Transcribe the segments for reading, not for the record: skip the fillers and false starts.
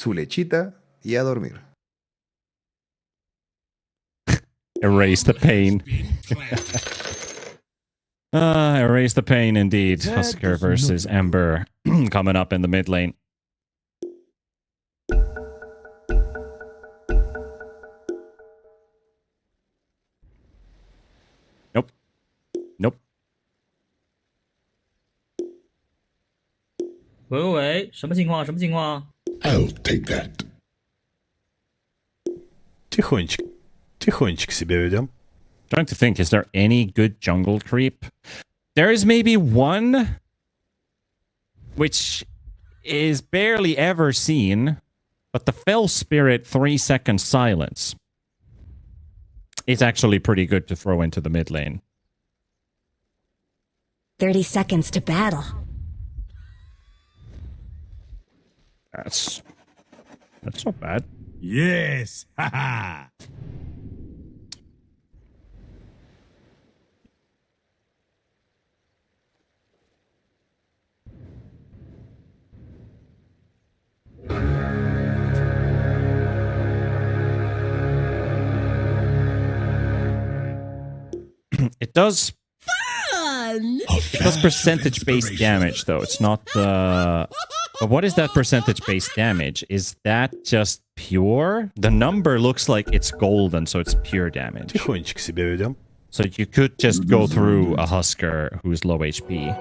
su lechita y a dormir. Erase the pain. Erase the pain indeed. Husker versus Ember coming up in the mid lane. Nope. Nope. 喂，什么情况？什么情况？ I'll take that. Тихонечко. Тихонечко себя ведем. Trying to think, is there any good jungle creep? There is maybe one, which is barely ever seen, but the Fell Spirit 3-second silence is actually pretty good to throw into the mid lane. 30 seconds to battle. That's not bad. Yes! Haha! It does percentage-based damage, though. It's not But what is that percentage-based damage? Is that just pure? The number looks like it's golden, so it's pure damage. Тихонечко себя ведем. So you could just go through a Husker who's low HP.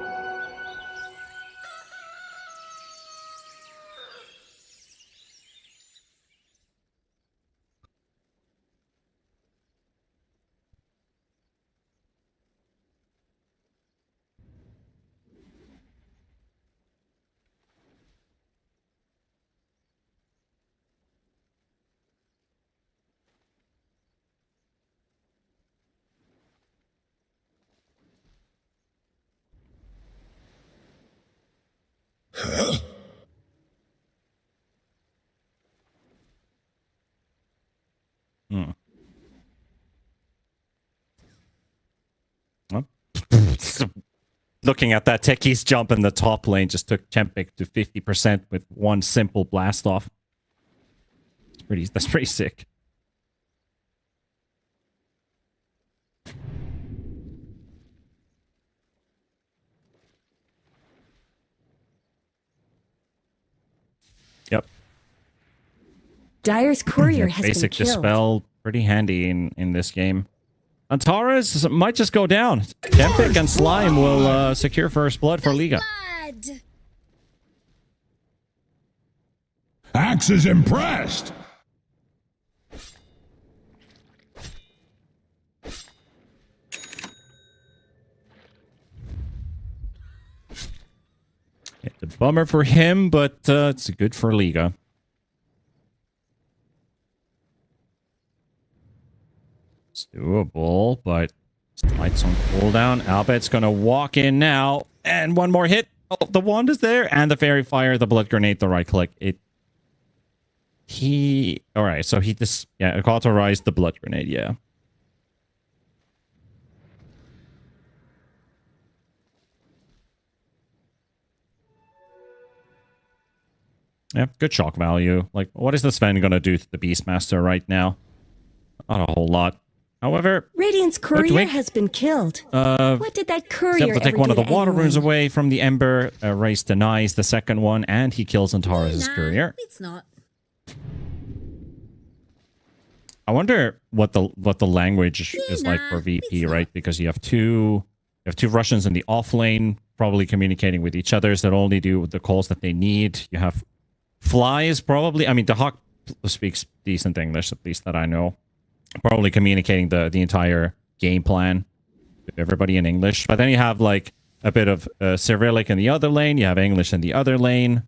Looking at that, Techie's jump in the top lane just took Chempik to 50% with one simple blast off. That's pretty sick. Yep. Dire's courier has been Basic killed. dispel, pretty handy in this game. Antares might just go down. Chempik and Slime will secure first blood for Liga. Axe is impressed! It's a bummer for him, but it's good for Liga. It's doable, but lights on cooldown. Albet's gonna walk in now, and one more hit. Oh, the wand is there, and the fairy fire, the blood grenade, the right click. All right. So he just cauterized the blood grenade. Yeah. Yeah, good shock value. Like, what is the Sven gonna do to the Beastmaster right now? Not a whole lot. However, Radiant's courier has been killed. What did that courier to take one of the water anyone? runes away from the Ember. Race denies the second one, and he kills Antares' courier. It's not. I wonder what the language is like for VP, right? Because you have two Russians in the off lane, probably communicating with each other that only do the calls that they need. You have flies, probably. I mean, the Hawk speaks decent English, at least that I know. Probably communicating the entire game plan with everybody in English. But then you have like a bit of Cyrillic in the other lane. You have English in the other lane.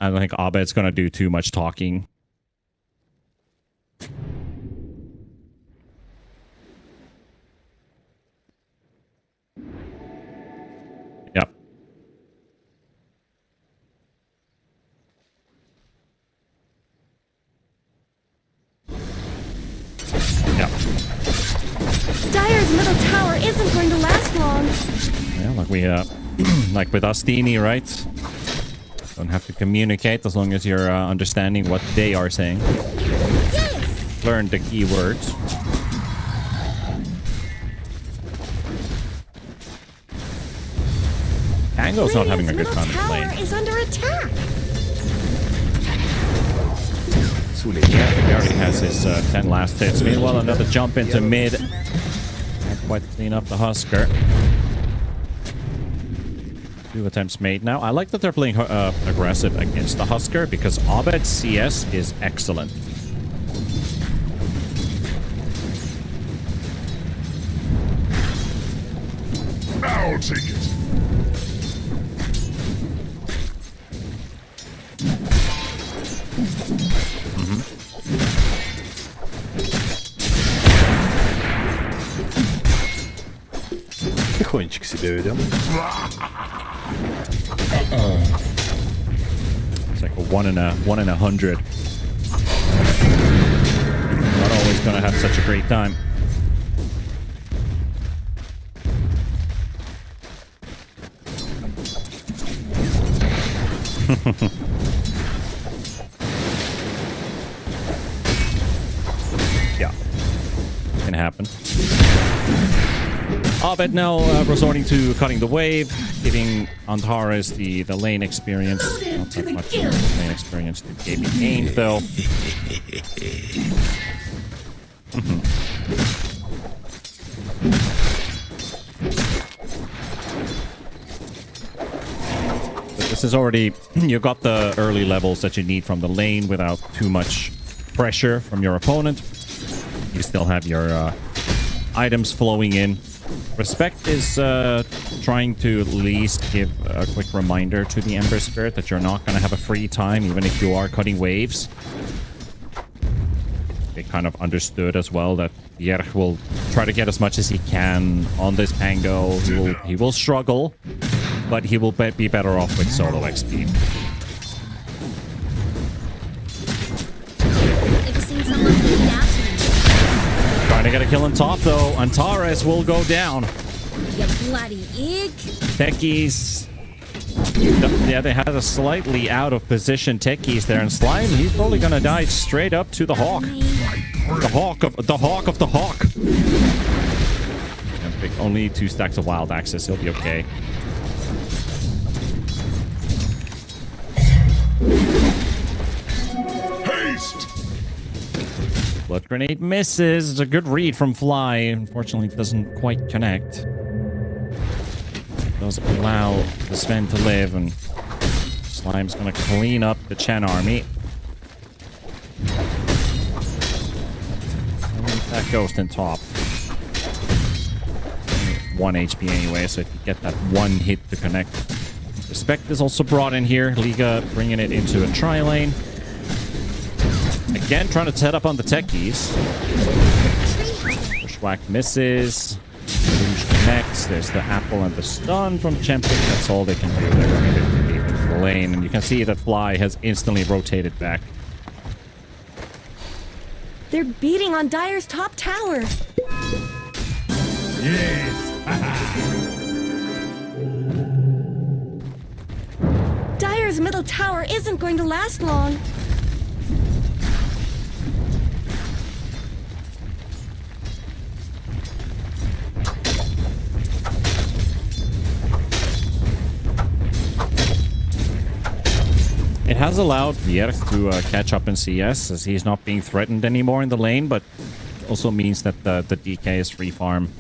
I don't think Abed's going to do too much talking. Yep. Yep. Dire's middle tower isn't going to last long. Yeah, like we like with Astini, right? Don't have to communicate as long as you're understanding what they are saying. Learn the keywords. Tango's not having a good time in the lane. Tower is under attack. Yeah, he already has his 10 last hits. Meanwhile, another jump into mid. Not quite clean up the Husker. 2 attempts made now. I like that they're playing aggressive against the Husker because Abed's CS is excellent. I'll take it. Тихонечко себя ведем. It's like a 1 in 100. Not always gonna have such a great time. Yeah, can happen. Abed now resorting to cutting the wave, giving Antares the lane experience. Not that much lane experience to be gained, though. But this is already... You got the early levels that you need from the lane without too much pressure from your opponent. You still have your items flowing in. Respect is trying to at least give a quick reminder to the Ember Spirit that you're not going to have a free time, even if you are cutting waves. They kind of understood as well that Yerch will try to get as much as he can on this Pango. He will struggle, but he will be better off with solo XP. Ever seen someone bleed out? Trying to get a kill on top, though. Antares will go down. You bloody egg. Techies. Yeah, they had a slightly out of position Techies there, and Slime, he's probably gonna die straight up to the Hawk. The Hawk of the Hawk. And pick only 2 stacks of Wild Axes, he'll be okay. Haste! Blood Grenade misses. It's a good read from Fly. Unfortunately, it doesn't quite connect. Does allow the Sven to live, and Slime's gonna clean up the Chen army. And that Ghost in top. Only 1 HP anyway, so if you get that 1 hit to connect. Respect is also brought in here. Liga bringing it into a tri-lane. Again, trying to set up on the Techies. Bushwhack misses. Rouge connects. There's the apple and the stun from Chempik. That's all they can do. They're running it to deep into the lane. And you can see that Fly has instantly rotated back. They're beating on Dire's top tower. Yes! Dire's middle tower isn't going to last long. It has allowed Vierge to catch up in CS as he's not being threatened anymore in the lane, but also means that the DK is free farm.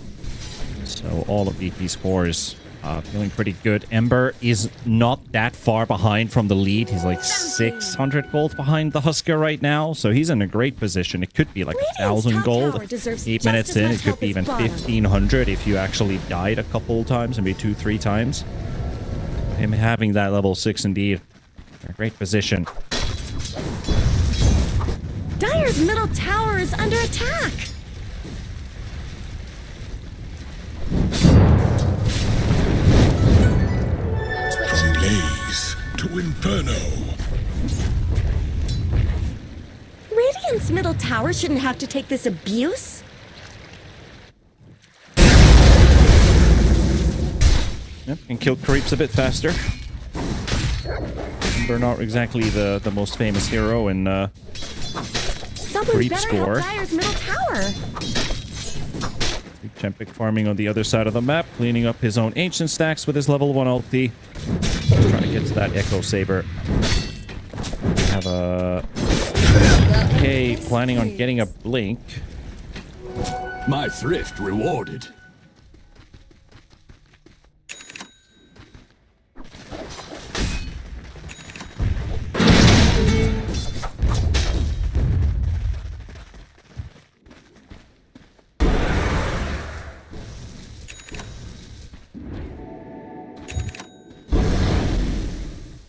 So all of VP scores feeling pretty good. Ember is not that far behind from the lead. He's like 600 gold behind the Husker right now, so he's in a great position. It could be like 1,000 gold. 8 minutes in, it could be even 1,500 if you actually died a couple times, maybe 2-3 times. Him having that level 6 indeed. A great position. Dire's middle tower is under attack. From blaze to inferno. Radiant's middle tower shouldn't have to take this abuse. Yep, and kill creeps a bit faster. They're not exactly the most famous hero in Someone Creep better score. help Dire's middle tower. Champic farming on the other side of the map, cleaning up his own ancient stacks with his level 1 ulti. Trying to get to that Echo Saber. Have a... Okay, planning on getting a blink. My thrift rewarded.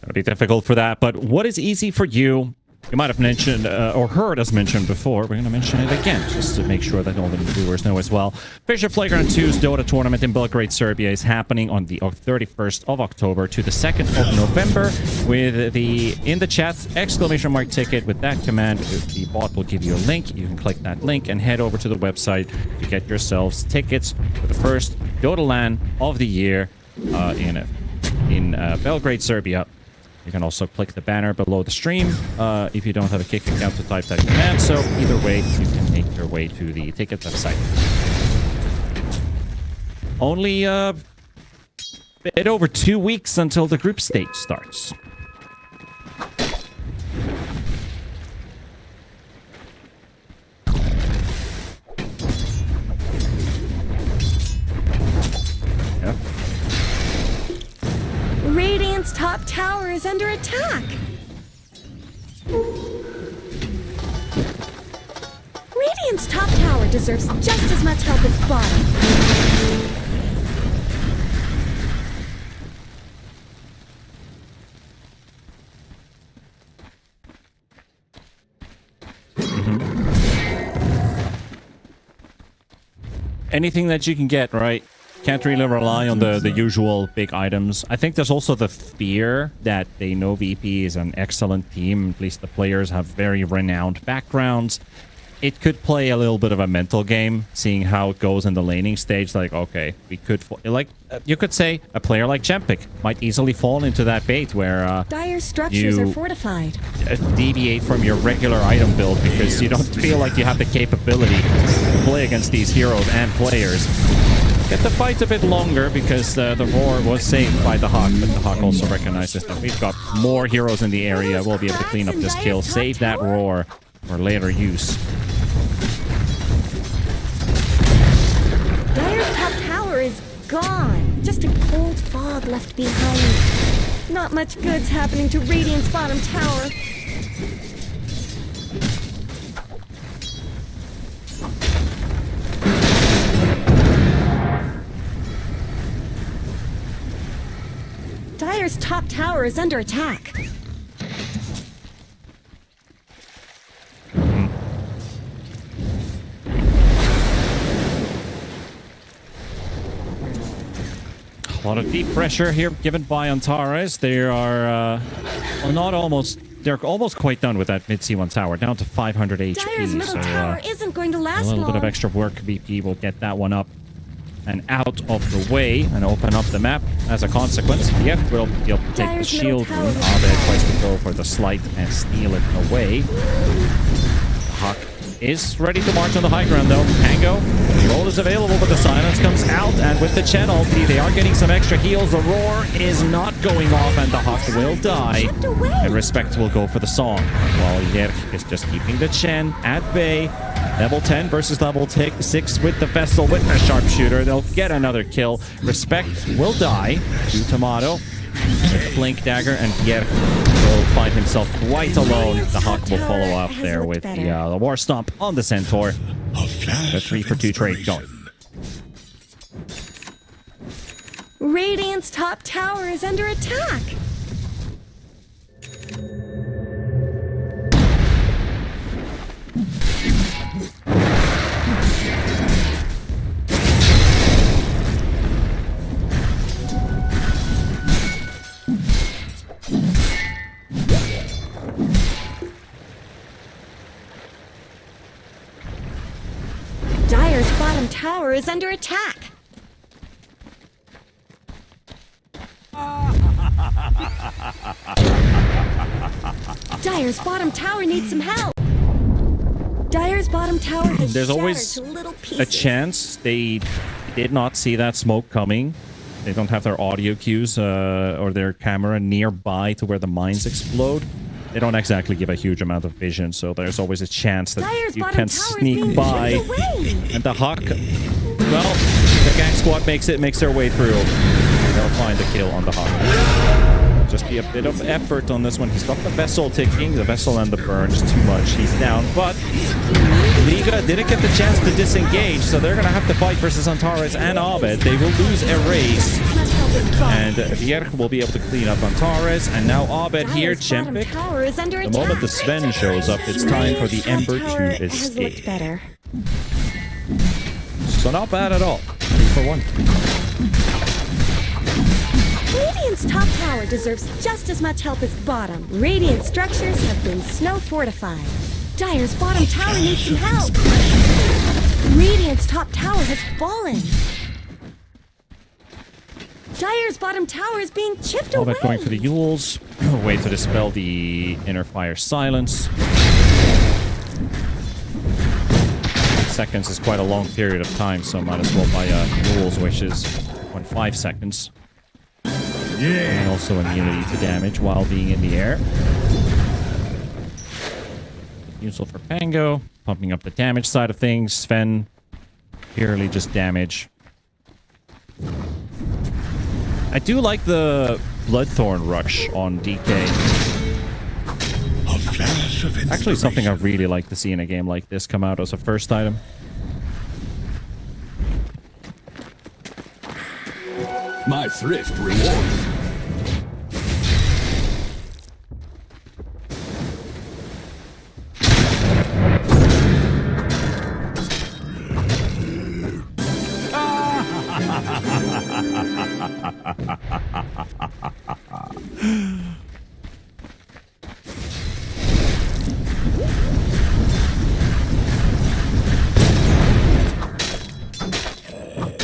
It'll be difficult for that, but what is easy for you? You might have mentioned or heard us mention before. We're going to mention it again just to make sure that all the viewers know as well. FISSURE Playground 2's Dota tournament in Belgrade, Serbia is happening on the 31st of October to the 2nd of November with the in the chat ! Ticket. With that command, the bot will give you a link. You can click that link and head over to the website to get yourselves tickets for the first Dota LAN of the year in Belgrade, Serbia. You can also click the banner below the stream if you don't have a Kick account to type that command. So either way, you can make your way to the ticket website. Only a bit over 2 weeks until the group stage starts. Yeah. Radiant's top tower is under attack. Radiant's top tower deserves just as much help as bottom. Anything that you can get, right? Can't really rely on the usual big items. I think there's also the fear that they know VP is an excellent team. At least the players have very renowned backgrounds. It could play a little bit of a mental game, seeing how it goes in the laning stage. Like, okay, we could... you could say a player like Champic might easily fall into that bait where... Dire's structures are fortified. Deviate from your regular item build because you don't feel like you have the capability to play against these heroes and players. Get the fight a bit longer because the roar was saved by the Hawk, but the Hawk also recognizes that we've got more heroes in the area. We'll be able to clean up this kill, save that roar for later use. Dire's top tower is gone. Just a cold fog left behind. Not much good's happening to Radiant's bottom tower. Dire's top tower is under attack. A lot of deep pressure here given by Antares. They are they're almost quite done with that mid C1 tower, down to 500 HP. Dire's middle tower isn't going to last a little long. bit of extra work. VP will get that one up and out of the way and open up the map as a consequence. Yep, we'll be able to take the Dire's shield middle rune. tower Abed tries to go for the slight and steal it away. Hawk is ready to march on the high ground though. Tango, roll is available, but the silence comes out, and with the Chen ulti, they are getting some extra heals. The roar is not going off, and the Hawk will die. And Respect will go for the song, while Yerk is just keeping the Chen at bay. Level 10 versus level 6 with the Vestal, with the Sharpshooter. They'll get another kill. Respect will die to Tomato. Blink Dagger, and Yerk will find himself quite alone. The Hawk will follow up there with the War Stomp on the Centaur. A 3-for-2 trade going. Radiant's top tower is under attack. Dire's bottom tower is under attack. Dire's bottom tower needs some help. Dire's bottom tower has There's shattered always to little a pieces. chance they did not see that smoke coming. They don't have their audio cues or their camera nearby to where the mines explode. They don't exactly give a huge amount of vision, so there's always a chance that Dire's you bottom can tower is sneak being by. chipped away. And the Hawk, well, the gang squad makes their way through. They'll find the kill on the Hawk. Just be a bit of effort on this one. He's got the vessel ticking, the vessel and the burn, just too much. He's down, but Liga didn't get the chance to disengage, so they're going to have to fight versus Antares and Abed. They will lose a race, and Vierge will be able to clean up Antares, and now Abed here, Dire's bottom Chempik. tower is under The attack. moment the Sven shows up, it's time for the Ember Tower to has looked escape. better. So not bad at all. 3 for 1. Radiant's top tower deserves just as much help as bottom. Radiant structures have been snow fortified. Dire's bottom tower needs some help. Radiant's top tower has fallen. Dire's bottom tower is being chipped away. Abed going for the Yules. Way to dispel the inner fire silence. Seconds is quite a long period of time, so might as well buy a Yules, which is 5 seconds. And also immunity to damage while being in the air. Useful for Pango. Pumping up the damage side of things. Sven, purely just damage. I do like the Bloodthorn rush on DK. Actually something I really like to see in a game like this come out as a first item. My thrift rewarded.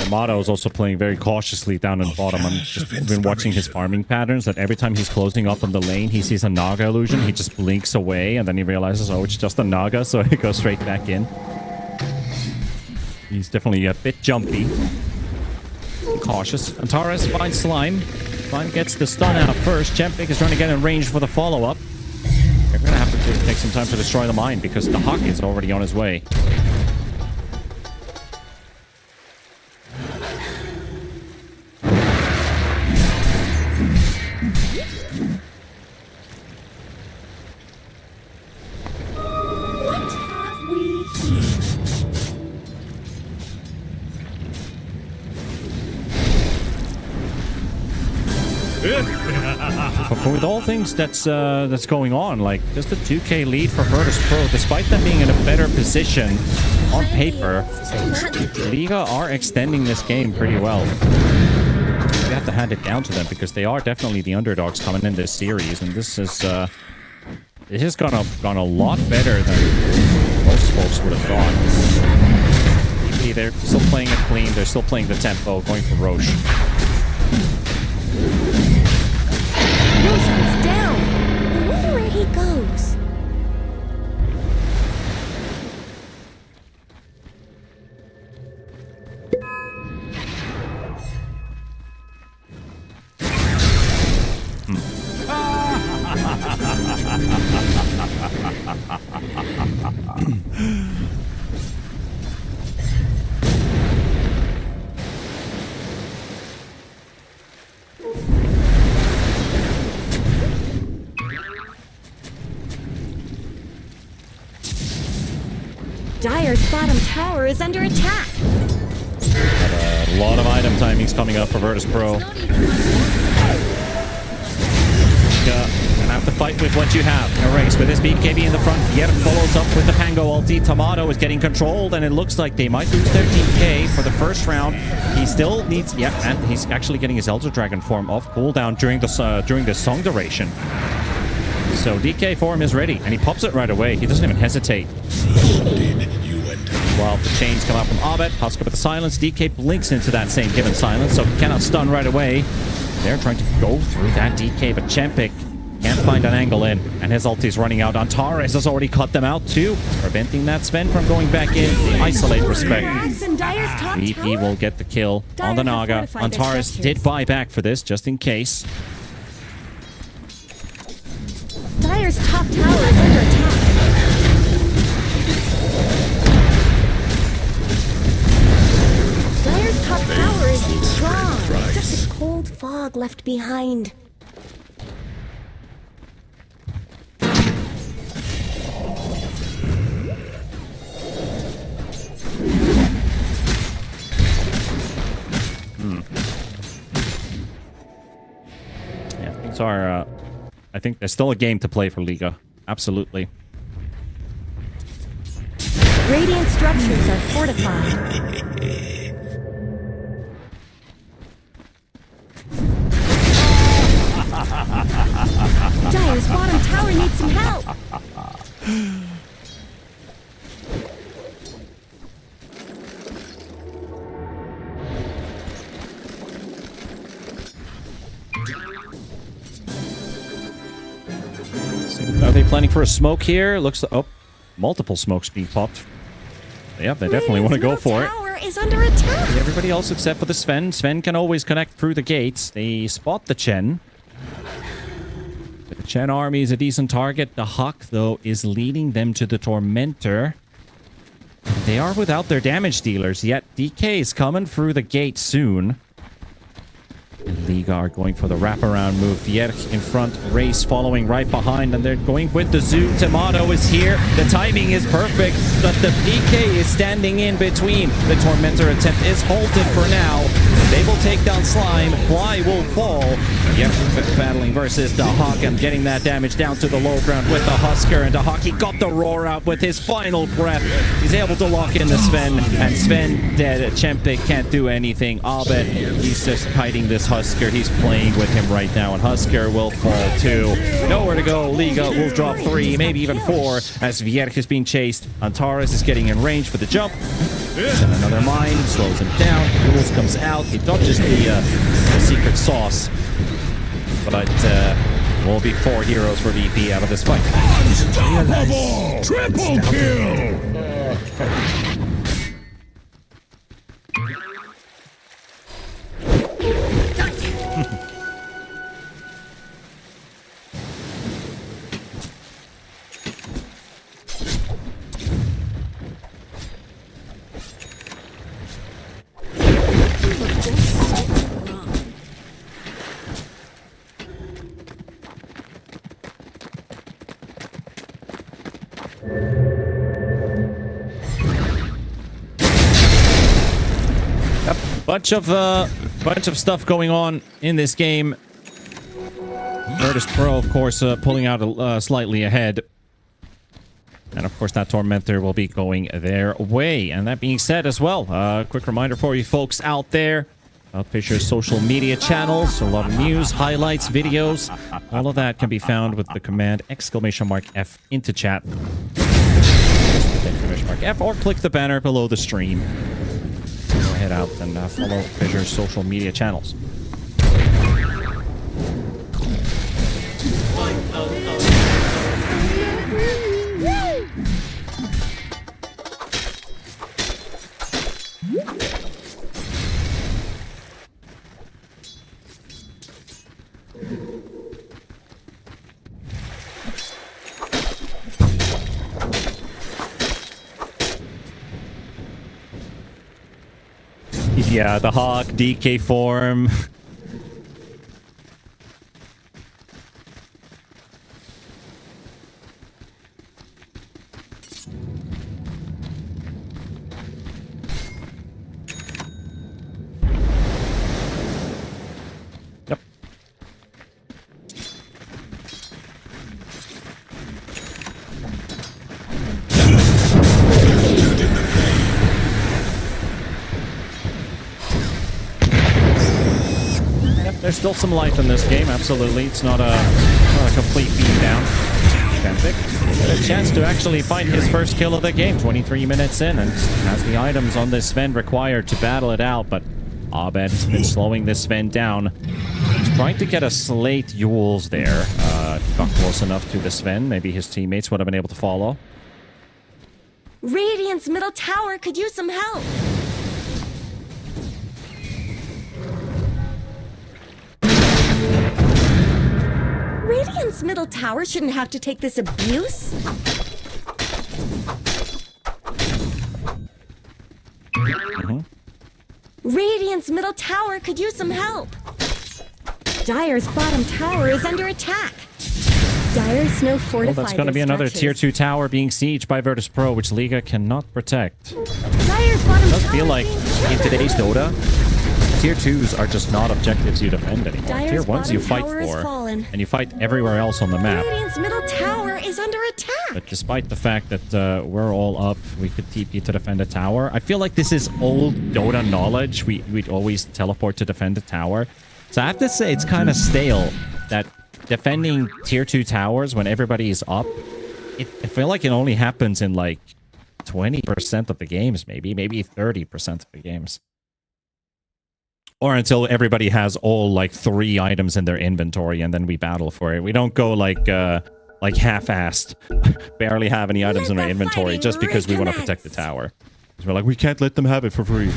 Motto is also playing very cautiously down in bottom. I've just been watching his farming patterns, that every time he's closing up on the lane, he sees a Naga illusion, he just blinks away, and then he realizes, oh, it's just a Naga, so he goes straight back in. He's definitely a bit jumpy. Cautious. Antares finds Slime. Slime gets the stun out first. Chempik is trying to get in range for the follow-up. They're going to have to take some time to destroy the mine, because the Hawk is already on his way. But with all things that's going on, like just a 2k lead for Virtus.pro, despite them being in a better position on paper, Liga are extending this game pretty well. We have to hand it down to them because they are definitely the underdogs coming in this series, and this is gone a lot better than most folks would have thought. They're still playing it clean, they're still playing the tempo, going for Roche. Roshan's down. I wonder where he goes. Dire's bottom tower is under attack. A lot of item timings coming up for Virtus.pro. Gonna have to fight with what you have in a race with this BKB in the front. Yet follows up with the Pango ulti. Tomato is getting controlled, and it looks like they might lose their DK for the first round. He still needs, and he's actually getting his Elder Dragon form off cooldown during the song duration. So DK form is ready, and he pops it right away. He doesn't even hesitate. While the chains come out from Abed, Husker with the silence. DK blinks into that same given silence, so he cannot stun right away. They're trying to go through that DK, but Chempik Can't find an angle in, and his ulti's running out. Antares has already cut them out too, preventing that Sven from going back in. The isolate respect. VP will get the kill on the Naga. Antares did buy back for this, just in case. Dire's top tower is under attack. Dire's top tower is strong. Just a cold fog left behind. Yeah, things are... I think there's still a game to play for Liga. Absolutely. Radiant structures are fortified. Dire's bottom tower needs some help. Are they planning for a smoke here? Looks like... Oh, multiple smokes being popped. Yeah, they definitely want to go for it. Tower is under attack. Everybody else except for the Sven. Sven can always connect through the gates. They spot the Chen. The Chen army is a decent target. The Hawk, though, is leading them to the Tormentor. They are without their damage dealers, yet DK is coming through the gate soon. Liga are going for the wraparound move. Vierge in front, Race following right behind, and they're going with the Zoo. Tomato is here. The timing is perfect, but the PK is standing in between. The Tormentor attempt is halted for now. They will take down Slime. Fly will fall. Vierge battling versus the Hawk and getting that damage down to the low ground with the Husker, and the Hawk, he got the roar out with his final breath. He's able to lock in the Sven, and Sven dead. Chempe can't do anything. Abed, he's just hiding this Husker. He's playing with him right now, and Husker will fall too. Nowhere to go. Liga will drop 3, maybe even 4, as Vierge is being chased. Antares is getting in range for the jump. And another mine slows him down. Jules comes out. He dodges the secret sauce. But will be 4 heroes for VP out of this fight. Unstoppable! Triple kill! Bunch of stuff going on in this game. Virtus.pro, of course, pulling out slightly ahead. And of course, that Tormentor will be going their way. And that being said as well, quick reminder for you folks out there about FISSURE's social media channels. A lot of news, highlights, videos. All of that can be found with the command !F into chat. !F, or click the banner below the stream. Go head out and follow FISSURE's social media channels. Yeah, the Hawk, DK form. Yep. There's still some life in this game, absolutely. It's not a complete beatdown. Fantastic. A chance to actually find his first kill of the game, 23 minutes in, and has the items on this Sven required to battle it out, but Abed has been slowing this Sven down. He's trying to get a slate Yules there. if he got close enough to the Sven, maybe his teammates would have been able to follow. Radiant's middle tower could use some help. Radiant's middle tower shouldn't have to take this abuse. Radiant's middle tower could use some help. Dire's bottom tower is under attack. Dire's snow fortified. Well, that's going to be another tier 2 tower being sieged by Virtus.pro, which Liga cannot protect. Dire's bottom It does tower feel like being in today's Dota, tier 2s are just not objectives you defend anymore. Dire's Tier 1s you bottom fight tower is for, fallen. and you fight everywhere else on the map. Radiant's middle tower is under attack. But despite the fact that we're all up, we could TP to defend a tower. I feel like this is old Dota knowledge. We'd always teleport to defend a tower. So I have to say it's kind of stale that defending tier 2 towers when everybody is up, I feel like it only happens in like 20% of the games, maybe 30% of the games. Or until everybody has all like 3 items in their inventory and then we battle for it. We don't go like half-assed, barely have any items in our inventory just because we want to protect the tower. We're like, we can't let them have it for free.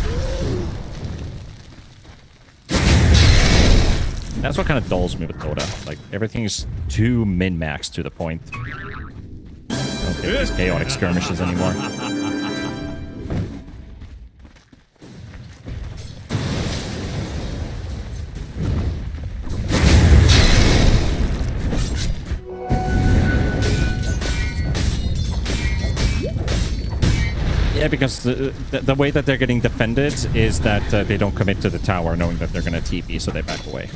That's what kind of dulls me with Dota. Like, everything is too min-maxed to the point. I don't get these chaotic skirmishes anymore. Yeah, because the way that they're getting defended is that they don't commit to the tower knowing that they're going to TP, so they back away.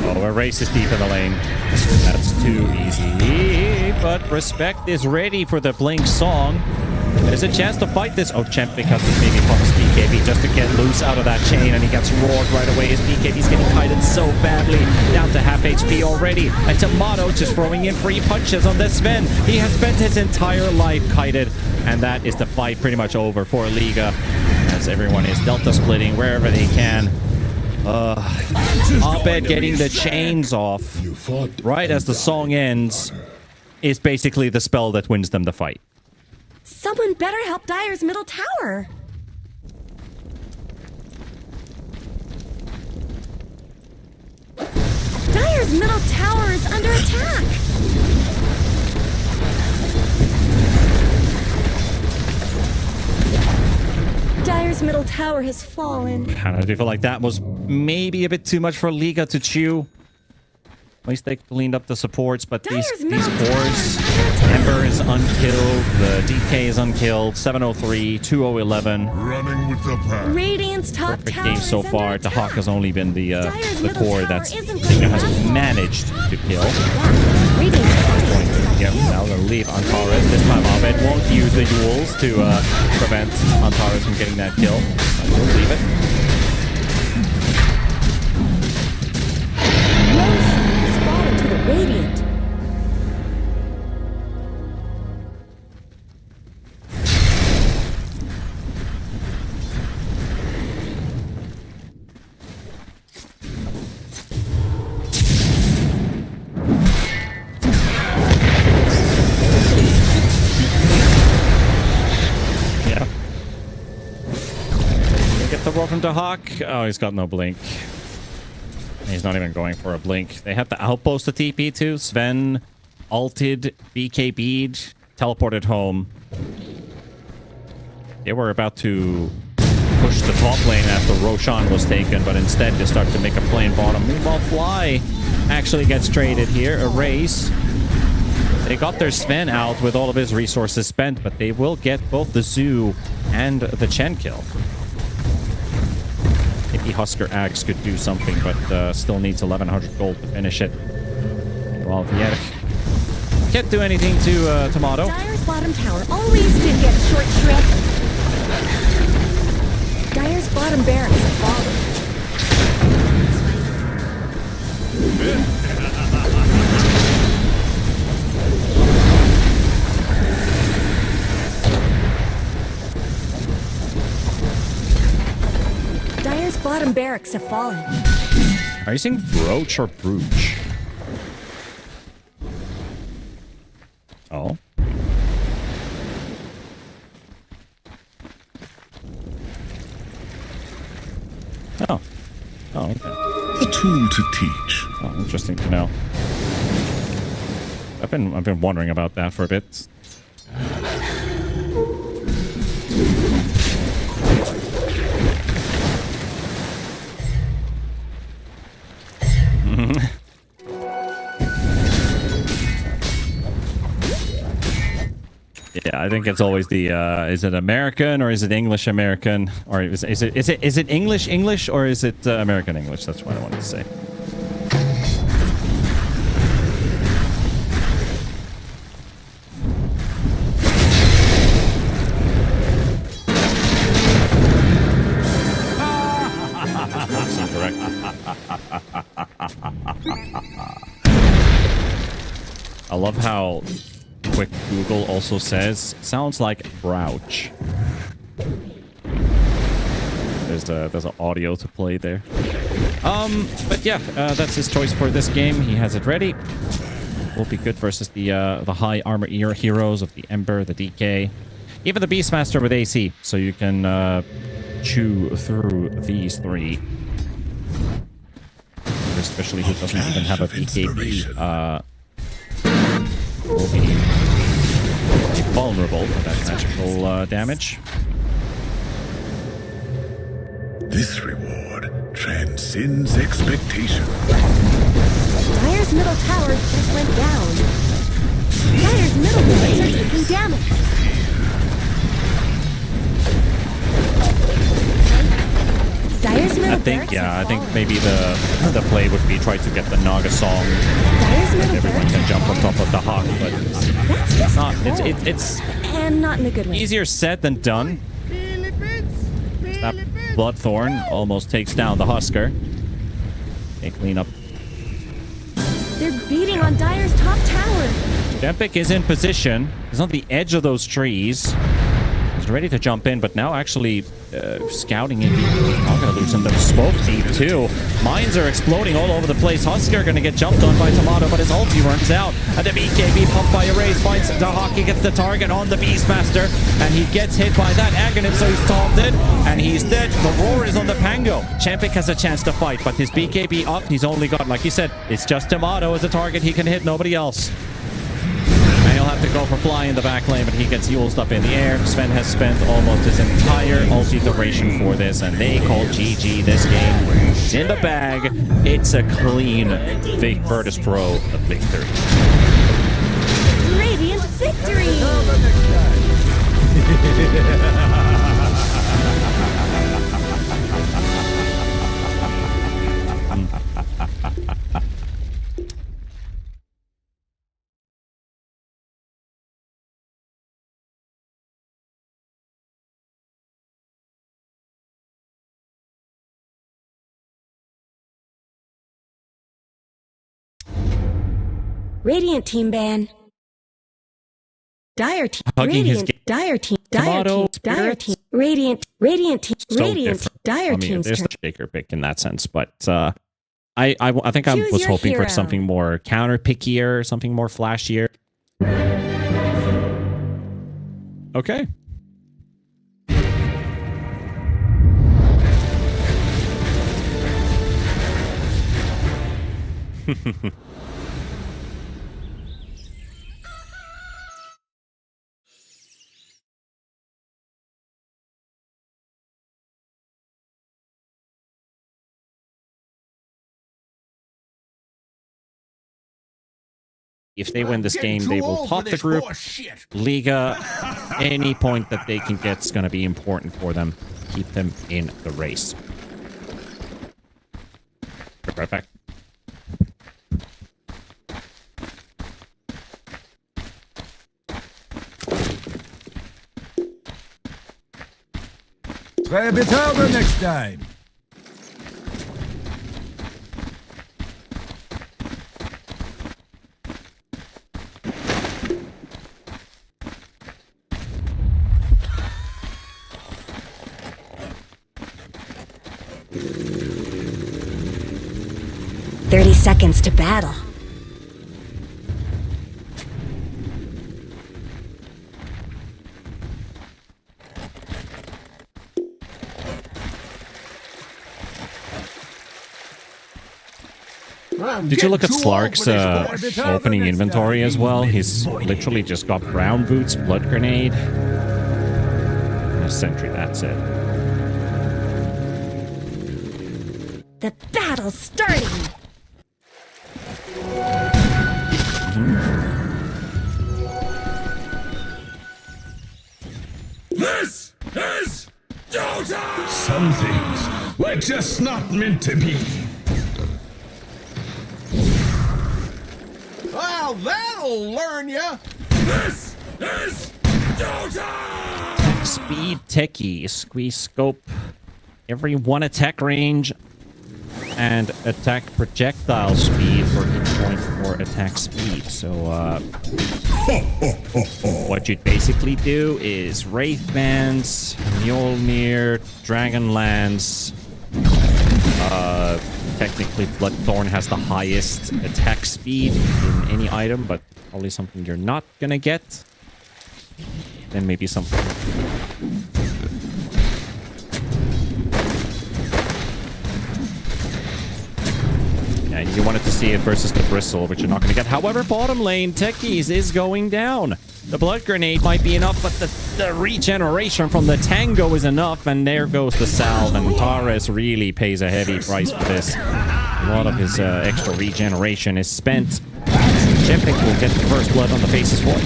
Oh, a race is deep in the lane. That's too easy. But Respect is ready for the Blink song. There's a chance to fight this. Oh, Champ because he's maybe pops BKB just to get loose out of that chain, and he gets roared right away as BKB's getting kited so badly. Down to half HP already. And Tomato just throwing in free punches on this Sven. He has spent his entire life kited, and that is the fight pretty much over for Liga, as everyone is Delta splitting wherever they can. Abed getting the chains off right as the song ends is basically the spell that wins them the fight. Someone better help Dire's middle tower. Dire's middle tower is under attack. Dire's middle tower has fallen. I do feel like that was maybe a bit too much for Liga to chew. At least they cleaned up the supports, but these cores, Ember is unkilled, the DK is unkilled, 703, 2011. Running with the pack. Radiant's top Perfect tower game so is far. under The Hawk attack. has only been the middle core tower that's isn't Liga going has fast. managed to kill. Radiant's Yep, now they'll leave Antares. This time Abed won't use the duels to prevent Antares from getting that kill. We'll leave it. to the Radiant. Yeah. Get the roll from the Hawk. Oh, he's got no blink. He's not even going for a blink. They had the outpost to TP to. Sven ulted, BKB'd, teleported home. They were about to push the top lane after Roshan was taken, but instead they start to make a play in bottom. Meanwhile, Fly actually gets traded here. A race. They got their Sven out with all of his resources spent, but they will get both the Zoo and the Chen kill. Maybe Husker Axe could do something, but still needs 1100 gold to finish it. Well, Vierk can't do anything to Tomato. Dire's bottom tower always did get short shrift. Dire's bottom barracks have fallen. bottom barracks have fallen. Are you saying brooch or brooch? Oh. Oh. Oh, okay. A tool to teach. Oh, interesting to know. I've been wondering about that for a bit. Yeah, I think it's always the is it American or is it English American, or is it English or is it American English? That's what I wanted to say. That's incorrect. I love how quick Google also says sounds like Brouch. There's an audio to play there. But yeah, that's his choice for this game. He has it ready. Will be good versus the high armor heroes of the Ember, the DK, even the Beastmaster with AC. So you can chew through these three. Especially who doesn't even have a BKB. Will be vulnerable to that magical damage. This reward transcends expectation. Dire's middle tower just went down. Dire's middle buildings are taking damage. Dire's middle I think maybe the play would be try to get the Naga song. And everyone can jump on top of the Hawk, but it's not. It's and not in a good way. easier said than done. That Bloodthorn almost takes down the Husker. They clean up. They're beating on Dire's top tower. Jempic is in position. He's on the edge of those trees. He's ready to jump in, but now actually scouting in. Not going to lose him. The smoke deep too. Mines are exploding all over the place. Husker going to get jumped on by Tomato, but his ulti runs out. And the BKB pumped by Erase finds the Hockey, gets the target on the Beastmaster, and he gets hit by that Aghanim, so he's taunted, and he's dead. The roar is on the Pango. Champic has a chance to fight, but his BKB up. He's only got, like you said, it's just Tomato as a target. He can hit nobody else. And he'll have to go for fly in the back lane, but he gets used up in the air. Sven has spent almost his entire ulti duration for this, and they call GG this game. It's in the bag. It's a clean Virtus.pro victory. Radiant victory! Radiant team ban. Dire team. Hugging his Radiant. Dire team. Dire Tomato team. Dire team. spirits. Radiant team. So Radiant. different. Dire I mean, team's there's turn. the shaker pick in that sense, but I think I Choose was your hoping for hero. something more counter pickier, something more flashier. Okay. If they win this game, they will top the group. Liga, any point that they can get is going to be important for them. Keep them in the race. Right back. Try a bit harder next time. 30 seconds to battle. Did you look at Slark's opening inventory as well? He's literally just got brown boots, blood grenade, and a sentry. That's it. The battle's starting! This is Dota! Some things were just not meant to be. Well, that'll learn ya! This is Dota! Speed techie, squeeze scope, every one attack range, and attack projectile speed for each point for attack speed. So, what you'd basically do is Wraith Bands, Mjolnir, Dragonlance. Technically, Bloodthorn has the highest attack speed in any item, but probably something you're not gonna get. Then maybe something. Yeah, you wanted to see it versus the Bristle, which you're not gonna get. However, bottom lane, Techies is going down. The Blood Grenade might be enough, but the regeneration from the Tango is enough, and there goes the Salve, and Tares really pays a heavy price for this. A lot of his extra regeneration is spent. Jempic will get the first blood on the Face's Void.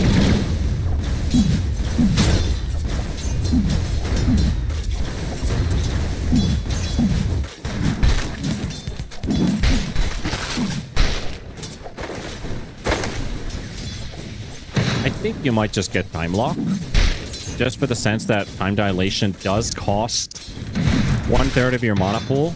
I think you might just get Time Lock, just for the sense that Time Dilation does cost 1/3 of your mana pool.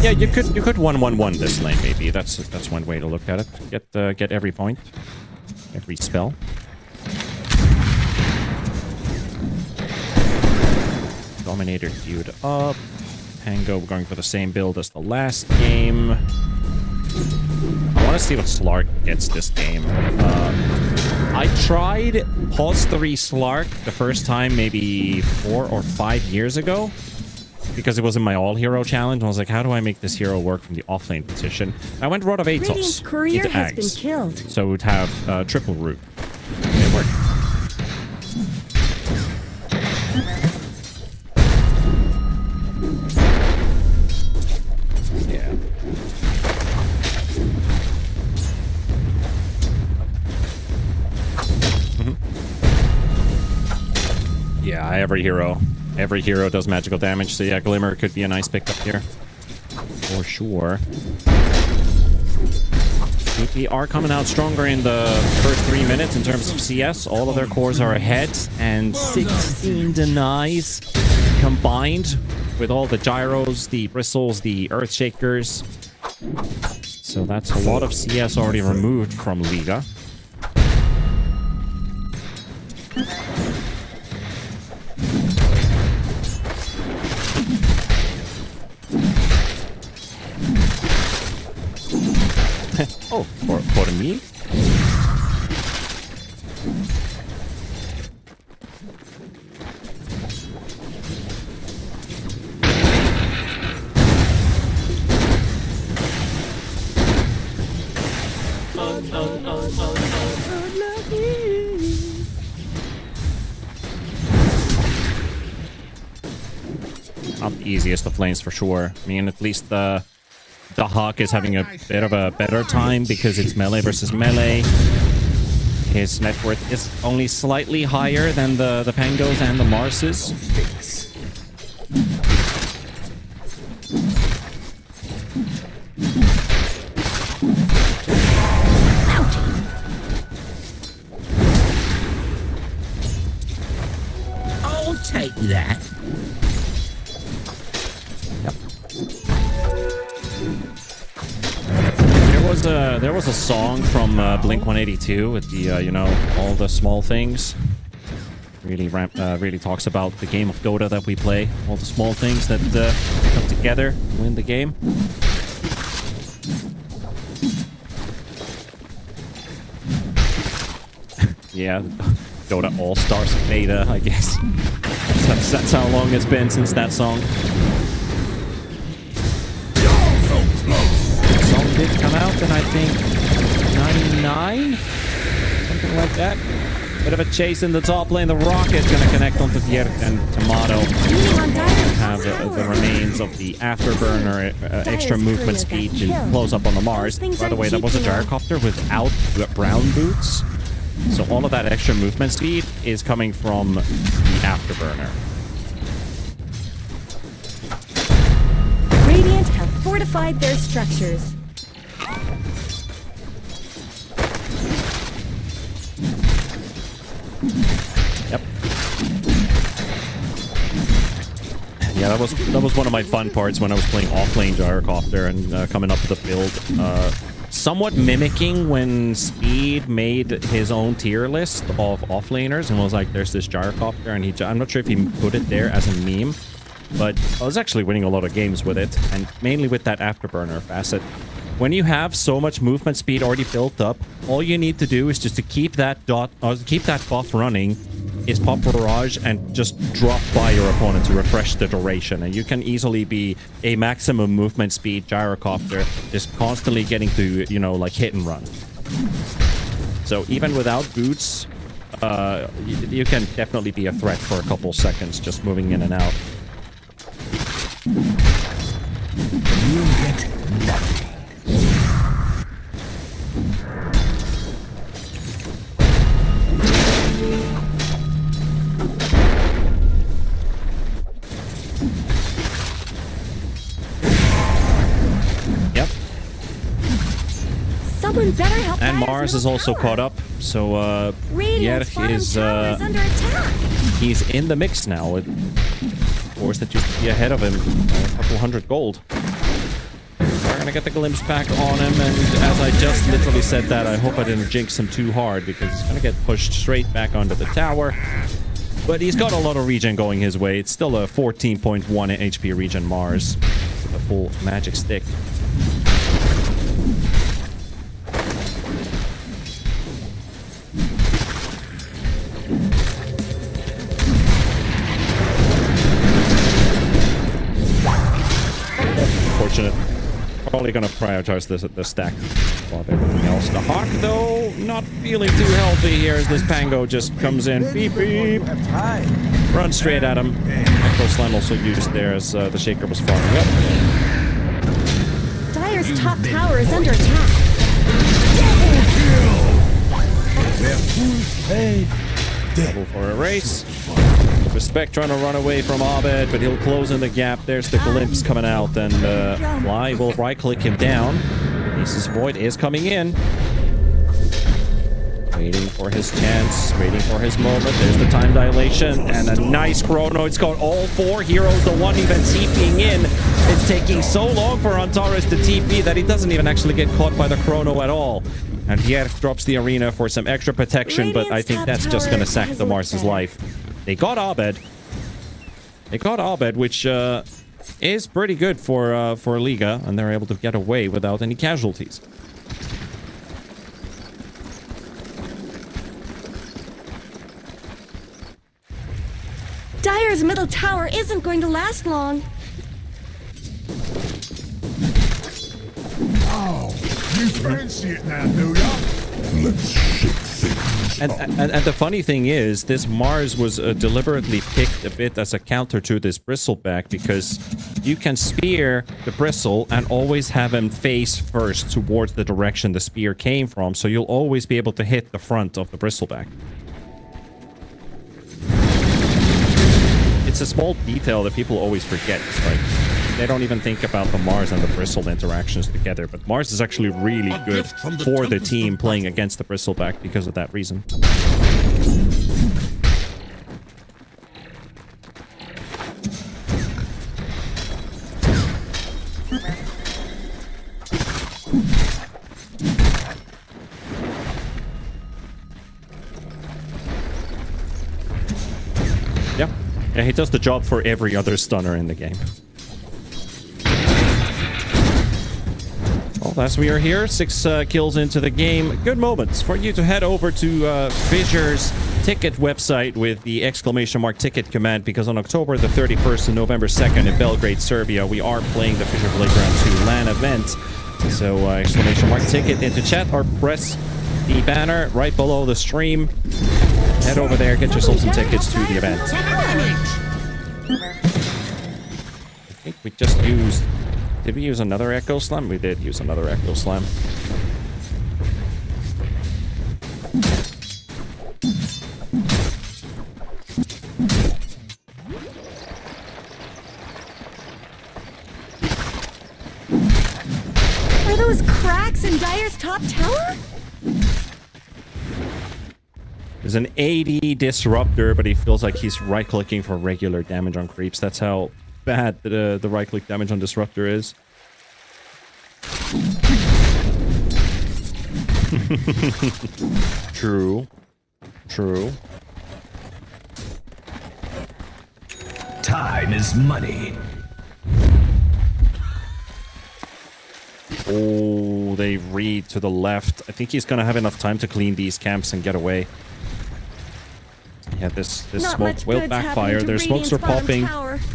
Yeah, you could 1/1/1 this lane maybe. That's one way to look at it. Get every point, every spell. Dominator queued up. Tango going for the same build as the last game. I want to see what Slark gets this game. I tried Pause 3 Slark the first time maybe 4 or 5 years ago, because it was in my all-hero challenge. I was like, how do I make this hero work from the offlane position? I went Rod of Radiant's Atos courier into has been Ags. killed. So it would have triple root. It worked. Yeah. Yeah, every hero does magical damage, so yeah, Glimmer could be a nice pickup here. For sure. BP are coming out stronger in the first 3 minutes in terms of CS. All of their cores are ahead, and 16 denies combined with all the gyros, the bristles, the earthshakers. So that's a lot of CS already removed from Liga. Oh, for me? Not the easiest of lanes for sure. I mean, at least the Hawk is having a bit of a better time because it's melee versus melee. His net worth is only slightly higher than the Pangos and the Marses. I'll take that. was a song from Blink-182 with the you know, all the small things. Really talks about the game of Dota that we play, all the small things that come together to win the game. Yeah, Dota All-Stars beta, I guess. That's how long it's been since that song. The song did come out in, I think, 99? Something like that. Bit of a chase in the top lane. The rocket's gonna connect onto Viert and Tomato. Have the remains of the afterburner, extra movement speed to close up on the Mars. By the way, that was a gyrocopter without brown boots. So all of that extra movement speed is coming from the afterburner. Radiant have fortified their structures. Yep. Yeah, that was one of my fun parts when I was playing offlane gyrocopter and coming up with a build. Somewhat mimicking when Speed made his own tier list of offlaners and was like, there's this gyrocopter, and I'm not sure if he put it there as a meme, but I was actually winning a lot of games with it, and mainly with that afterburner facet. When you have so much movement speed already built up, all you need to do is just to keep that buff running, is pop barrage and just drop by your opponent to refresh the duration, and you can easily be a maximum movement speed gyrocopter, just constantly getting to, you know, like hit and run. So even without boots, you can definitely be a threat for a couple seconds just moving in and out. You get nothing. Someone better help. And Mars is also caught up, so Radiant's bottom tower is under attack. he's in the mix now. Of course, that used to be ahead of him by a couple hundred gold. We're gonna get the glimpse back on him, and as I just literally said that, I hope I didn't jinx him too hard, because he's gonna get pushed straight back onto the tower. But he's got a lot of regen going his way. It's still a 14.1 HP regen Mars with a full magic stick. Fortunate. Probably gonna prioritize the stack above everything else. The Hawk, though, not feeling too healthy here as this Pango just comes in. Beep, beep. Run straight at him. Echo Slam also used there as the Shaker was farming up. Dire's top tower is under attack. Double for a race. Respect trying to run away from Abed, but he'll close in the gap. There's the glimpse coming out, and Fly will right-click him down. Aces Void is coming in. Waiting for his chance, waiting for his moment. There's the time dilation, and a nice chrono. It's got all four heroes, the one even TPing in. It's taking so long for Antares to TP that he doesn't even actually get caught by the chrono at all. And Pierre drops the arena for some extra protection, but I think that's just going to sack the Mars's life. They got Abed. They got Abed, which is pretty good for Liga, and they're able to get away without any casualties. Dire's middle tower isn't going to last long. Oh, you fancy it now, do ya? Let's shake things up. And the funny thing is, this Mars was deliberately picked a bit as a counter to this Bristleback, because you can spear the Bristle and always have him face first towards the direction the spear came from, so you'll always be able to hit the front of the Bristleback. It's a small detail that people always forget. It's like, they don't even think about the Mars and the Bristle interactions together, but Mars is actually really good for the team playing against the Bristleback because of that reason. Yeah, he does the job for every other stunner in the game. Well, as we are here, 6 kills into the game. Good moments for you to head over to FISSURE's ticket website with the !ticket command, because on October the 31st and November 2nd in Belgrade, Serbia, we are playing the FISSURE Playground 2 LAN event. So !ticket into chat or press the banner right below the stream. Head over there, get yourself some tickets to the event. I think we just used... Did we use another Echo Slam? We did use another Echo Slam. Are those cracks in Dire's top tower? There's an AD disruptor, but he feels like he's right-clicking for regular damage on creeps. That's how bad the right-click damage on disruptor is. True. True. Time is money. Oh, they read to the left. I think he's gonna have enough time to clean these camps and get away. Yeah, this smoke will backfire. Their smokes are popping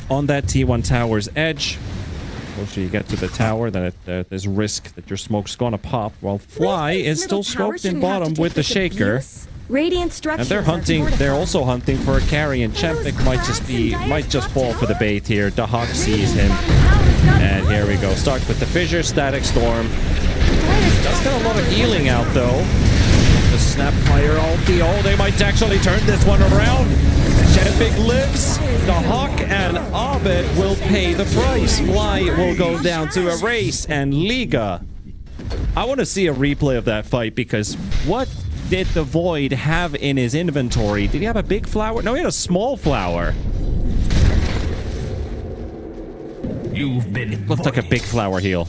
on that T1 tower's edge. Closer you get to the tower, then there's risk that your smoke's gonna pop. While Fly is still smoked in bottom with the shaker. And they're hunting. They're also hunting for a carry, and Chempik might just fall for the bait here. Dahak sees him, and here we go. Start with the Fissure Static Storm. Does get a lot of healing out though. The Snapfire ulti. Oh, they might actually turn this one around. Chempik lives. Dahak and Abed will pay the price. Fly will go down to a race, and Liga. I want to see a replay of that fight, because what did the Void have in his inventory? Did he have a big flower? No, he had a small flower. You've been Looked like a big flower heal.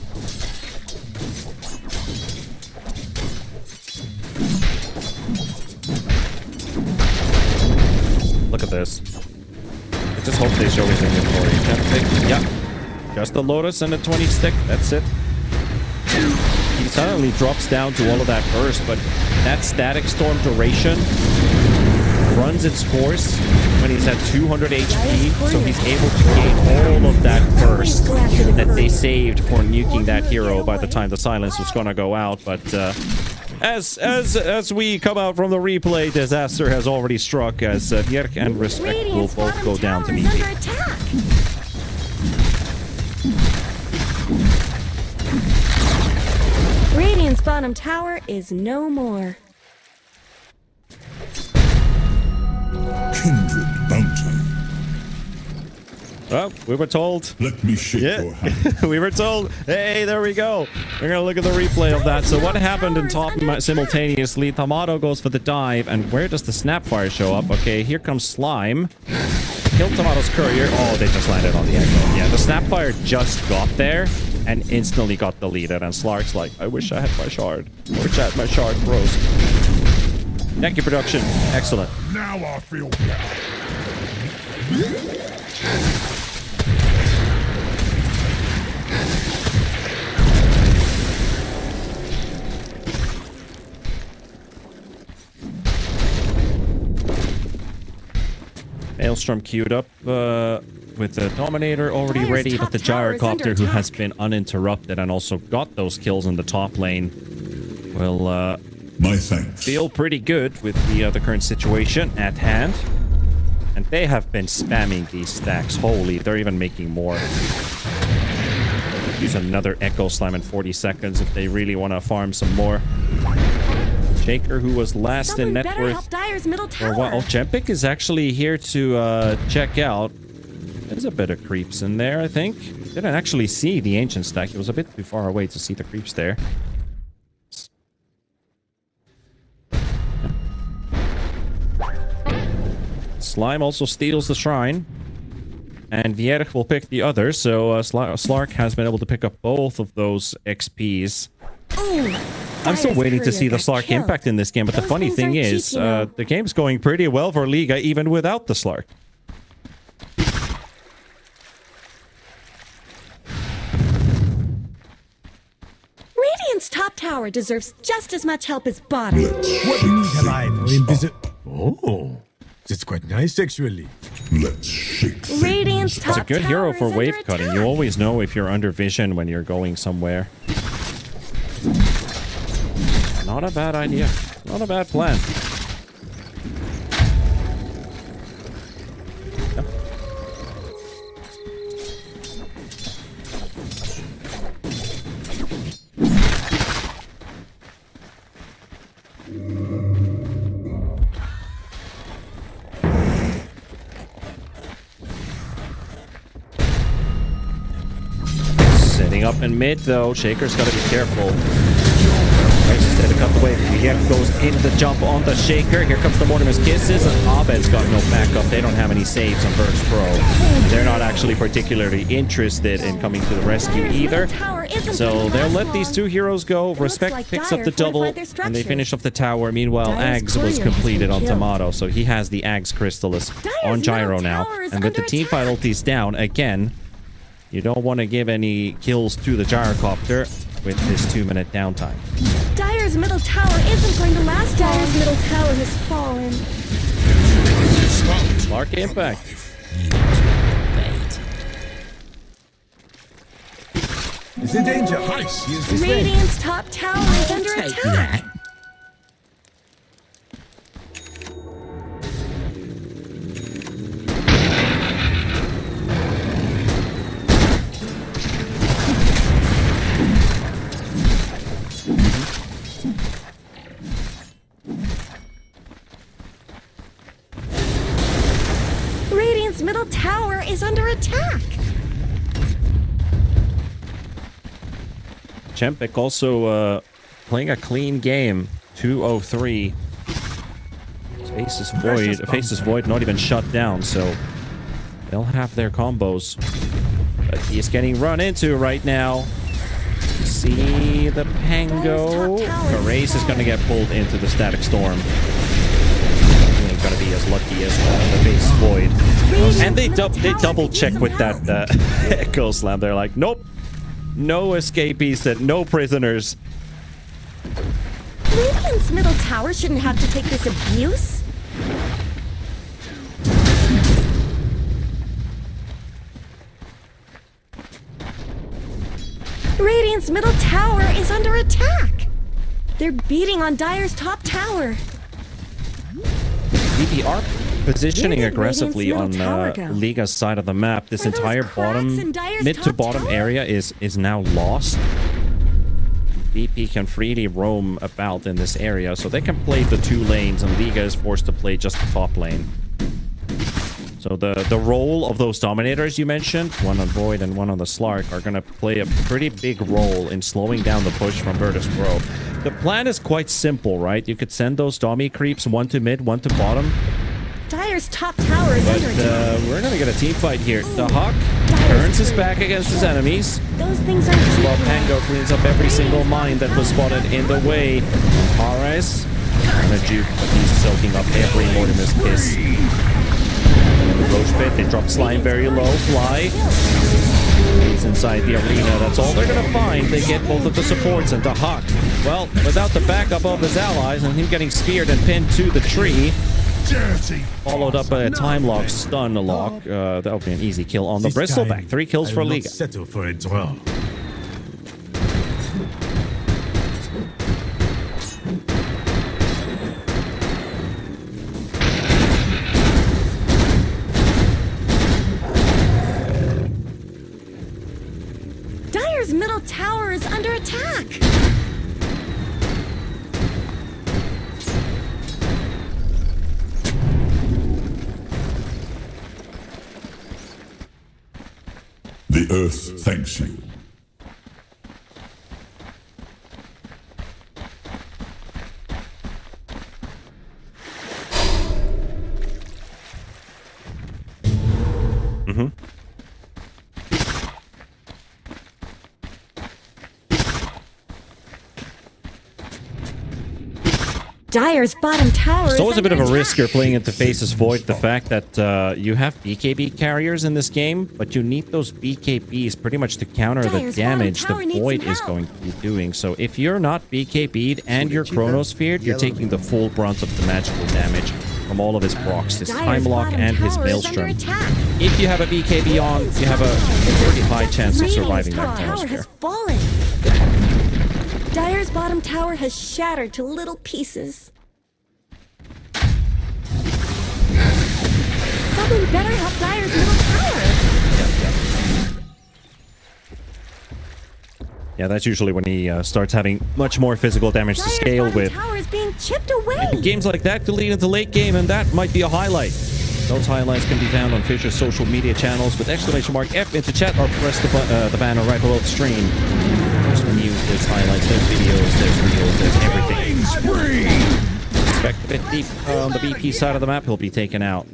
Look at this. I just hope they show his inventory. Yeah. Just a Lotus and a 20 stick. That's it. He suddenly drops down to all of that burst, but that Static Storm duration runs its course when he's at 200 HP, so he's able to gain all of that burst that they saved for nuking that hero by the time the silence was gonna go out. But as we come out from the replay, disaster has already struck, as Yerk and Respect will both go down to meet me. Radiant's bottom tower is no more. Kindred bounty. Well, we were told. Let me shake your hand. We were told. Hey, there we go. We're gonna look at the replay of that. So what happened in top simultaneously? Tamato goes for the dive, and where does the Snapfire show up? Okay, here comes Slime. Killed Tomato's courier. Oh, they just landed on the Echo. Yeah, the Snapfire just got there and instantly got deleted, and Slark's like, I wish I had my shard. I wish I had my shard, bros. Thank you, production. Excellent. Now I feel better. Maelstrom queued up with the Dominator already ready, but the Gyrocopter, who has been uninterrupted and also got those kills in the top lane, will My thanks. feel pretty good with the current situation at hand. And they have been spamming these stacks. Holy, they're even making more. Use another Echo Slam in 40 seconds if they really want to farm some more. Shaker, who was last in net worth for a while. Oh, Chempik is actually here to check out. There's a bit of creeps in there, I think. Didn't actually see the Ancient stack. He was a bit too far away to see the creeps there. Slime also steals the shrine. And Vierg will pick the other, so Slark has been able to pick up both of those XPs. I'm still waiting to see the Slark impact in this game, but the funny thing is, the game's going pretty well for Liga even without the Slark. top tower deserves just as much help as bottom. Let's What shake need have I for things invisible? Oh, it's quite nice actually. Let's shake things Radiant's up. top It's a good tower hero is for under wave cutting. You attack. always know if you're under vision when you're going somewhere. Not a bad idea. Not a bad plan. Setting up in mid though. Shaker's got to be careful. Right, instead of cut the wave. He goes in the jump on the Shaker. Here comes the Mortimer's Kisses. And Abed's got no backup. They don't have any saves on Virtus.pro. They're not actually particularly interested in coming to the rescue Dire's either. middle tower isn't So going to they'll last let these long. two heroes go. looks Respect like picks up Dire the double. fortified their And they structures. finish off the tower. Meanwhile, Dire's Ags courier was has been completed on killed. Tomato. So he has the Ags Crystallis Dire's on Gyro middle now. tower is And with the under teamfight attack. ultis down again, you don't want to give any kills to the Gyrocopter with this 2-minute downtime. Dire's middle tower isn't going to last. Dire's middle tower has fallen. Lark impact. Is in danger. Heist. Use this way. Radiant's top tower is under attack. Radiant's middle tower is under attack. Chempik also playing a clean game. 2-0-3. Faces Void not even shut down, so they'll have their combos. But he's getting run into right now. See the Pango. Dire's top tower is Race is going to get pulled into the Static Storm. He ain't gonna be as lucky as the Faces Void. And they double check with that Echo Slam. They're like, nope. No escapees, no prisoners. Radiant's middle tower shouldn't have to take this abuse. Radiant's middle tower is under attack. They're beating on Dire's top tower. VP are positioning Where did aggressively on Radiant's middle tower go? Liga's side of the map. This Are those entire cracks in Dire's mid to top bottom tower? area is now lost. VP can freely roam about in this area, so they can play the two lanes, and Liga is forced to play just the top lane. So the role of those dominators you mentioned, one on Void and one on the Slark, are going to play a pretty big role in slowing down the push from Virtus.pro. The plan is quite simple, right? You could send those Dommy creeps, one to mid, one to bottom. Dire's top tower is But under attack. we're going to get a team fight here. The Hawk turns his back against his enemies, Those things aren't while cheap. Pango cleans up every single mine that was spotted in the way. Ares on a juke, but he's soaking up every Mortimer's Kiss. Roach Pit, they drop Slime very low. Fly. He's inside the arena. That's all they're going to find. They get both of the supports, and the Hawk, well, without the backup of his allies and him getting speared and pinned to the tree, followed up by a time lock stun lock. That would be an easy kill on the This time, Bristleback. 3 kills I for will not Liga. settle for a draw. Dire's middle tower is under attack. The earth thanks you. Dire's bottom tower It's always is a bit of under a risk attack. you're playing into Faces Void. The fact that you have BKB carriers in this game, but you need those BKBs pretty much to counter the Dire's damage the bottom tower needs Void some is help. going to be doing. So if you're not BKB'd and you're Chronosphered, you're taking the full brunt of the magical damage from all of his procs, his Dire's Time Lock bottom and his tower is under Maelstrom. attack. If you have a BKB on, you have a pretty high chance of surviving that Radiant's top tower has Chronosphere. fallen. Dire's bottom tower has shattered to little pieces. Someone better help Dire's middle tower. Yeah, that's usually when he starts having much more physical damage to Dire's scale bottom with. tower is being chipped away. Games like that could lead into late game, and that might be a highlight. Those highlights can be found on Fissure's social media channels with !F into chat or press the banner right below the stream. There's news, there's highlights, there's videos, there's reels, there's everything. Expect a bit deep on the BP side of the map, he'll be taken out.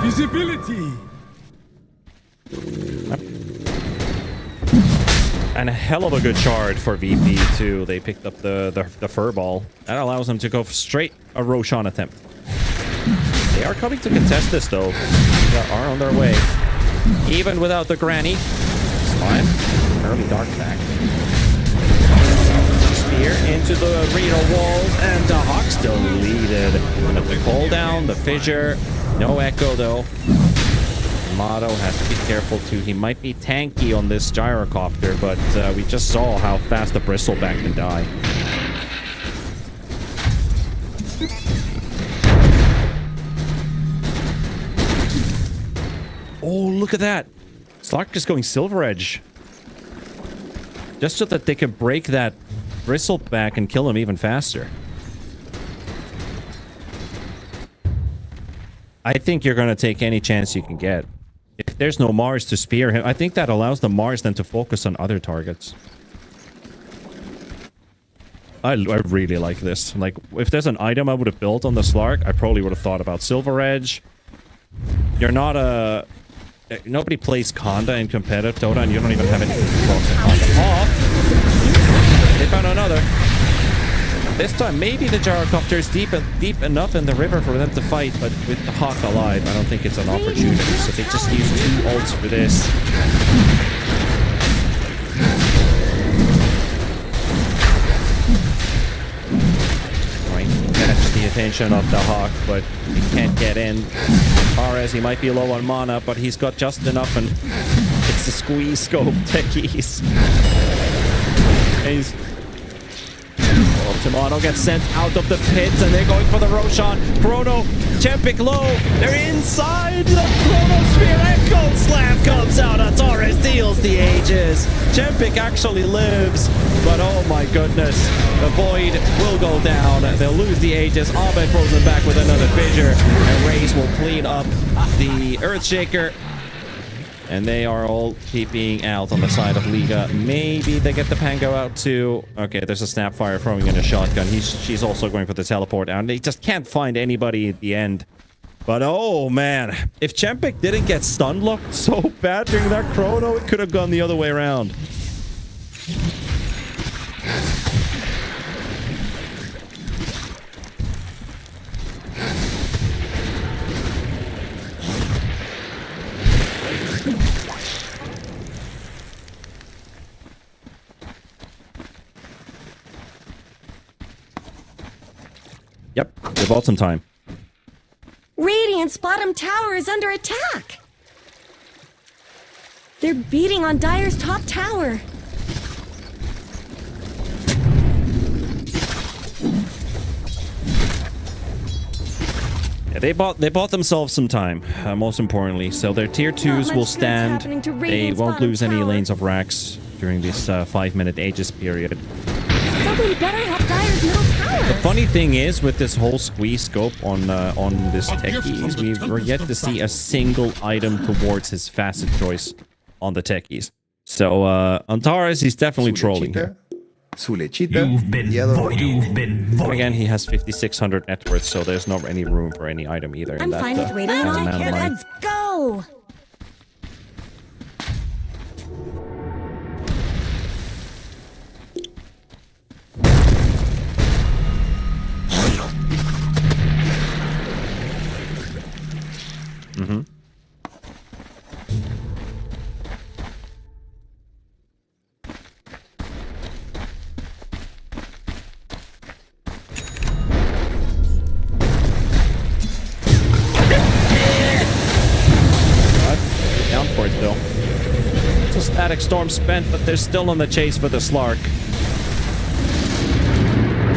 Visibility. And a hell of a good shard for VP too. They picked up the fur ball. That allows them to go straight a Roshan attempt. They are coming to contest this though. They are on their way. Even without the granny. It's fine. Early dark back. Spear into the arena walls, and the Hawk still deleted. But the cooldown, the fissure, no echo though. Motto has to be careful too. He might be tanky on this gyrocopter, but we just saw how fast the bristleback can die. Oh, look at that! Slark just going Silver Edge. Just so that they can break that bristleback and kill him even faster. I think you're going to take any chance you can get. If there's no Mars to spear him, I think that allows the Mars then to focus on other targets. I really like this. Like, if there's an item I would have built on the Slark, I probably would have thought about Silver Edge. You're not a... Nobody plays Conda in competitive Dota, and you don't even have any close to Conda. Oh! They found another. This time, maybe the gyrocopter is deep enough in the river for them to fight, but with the Hawk alive, I don't think it's an opportunity. So they just use 2 ults for this. Trying to catch the attention of the Hawk, but he can't get in. Torres, he might be low on mana, but he's got just enough, and it's the squeeze scope techies. He's... Tomato gets sent out of the pit, and they're going for the Roshan. Chrono, Chempik low. They're inside the Chronosphere, and Cold Slam comes out. And Torres deals the Aegis. Chempik actually lives, but oh my goodness, the Void will go down. They'll lose the Aegis. Abed frozen back with another fissure, and Raze will clean up the Earthshaker. And they are all keeping out on the side of Liga. Maybe they get the Pango out too. Okay, there's a Snapfire throwing in a shotgun. She's also going for the teleport out. And they just can't find anybody at the end. But oh man, if Chempik didn't get stun locked so bad during that chrono, it could have gone the other way around. Yep, they bought some time. Radiant's bottom tower is under attack. They're beating on Dire's top tower. Yeah, they bought themselves some time, most importantly. So their tier 2s will stand. They won't lose any lanes of racks during this 5-minute Aegis period. Someone better help Dire's middle tower. The funny thing is, with this whole squeeze scope on this techies, we're yet to see a single item towards his facet choice on the techies. So on Taurus, he's definitely trolling here. Su lechita y a dormir. Again, he has 5,600 net worth, so there's not any room for any item either. I'm fine with Radiant. man line. Let's go. Mm-hmm. Down for it, though. It's a static storm spent, but they're still on the chase for the Slark.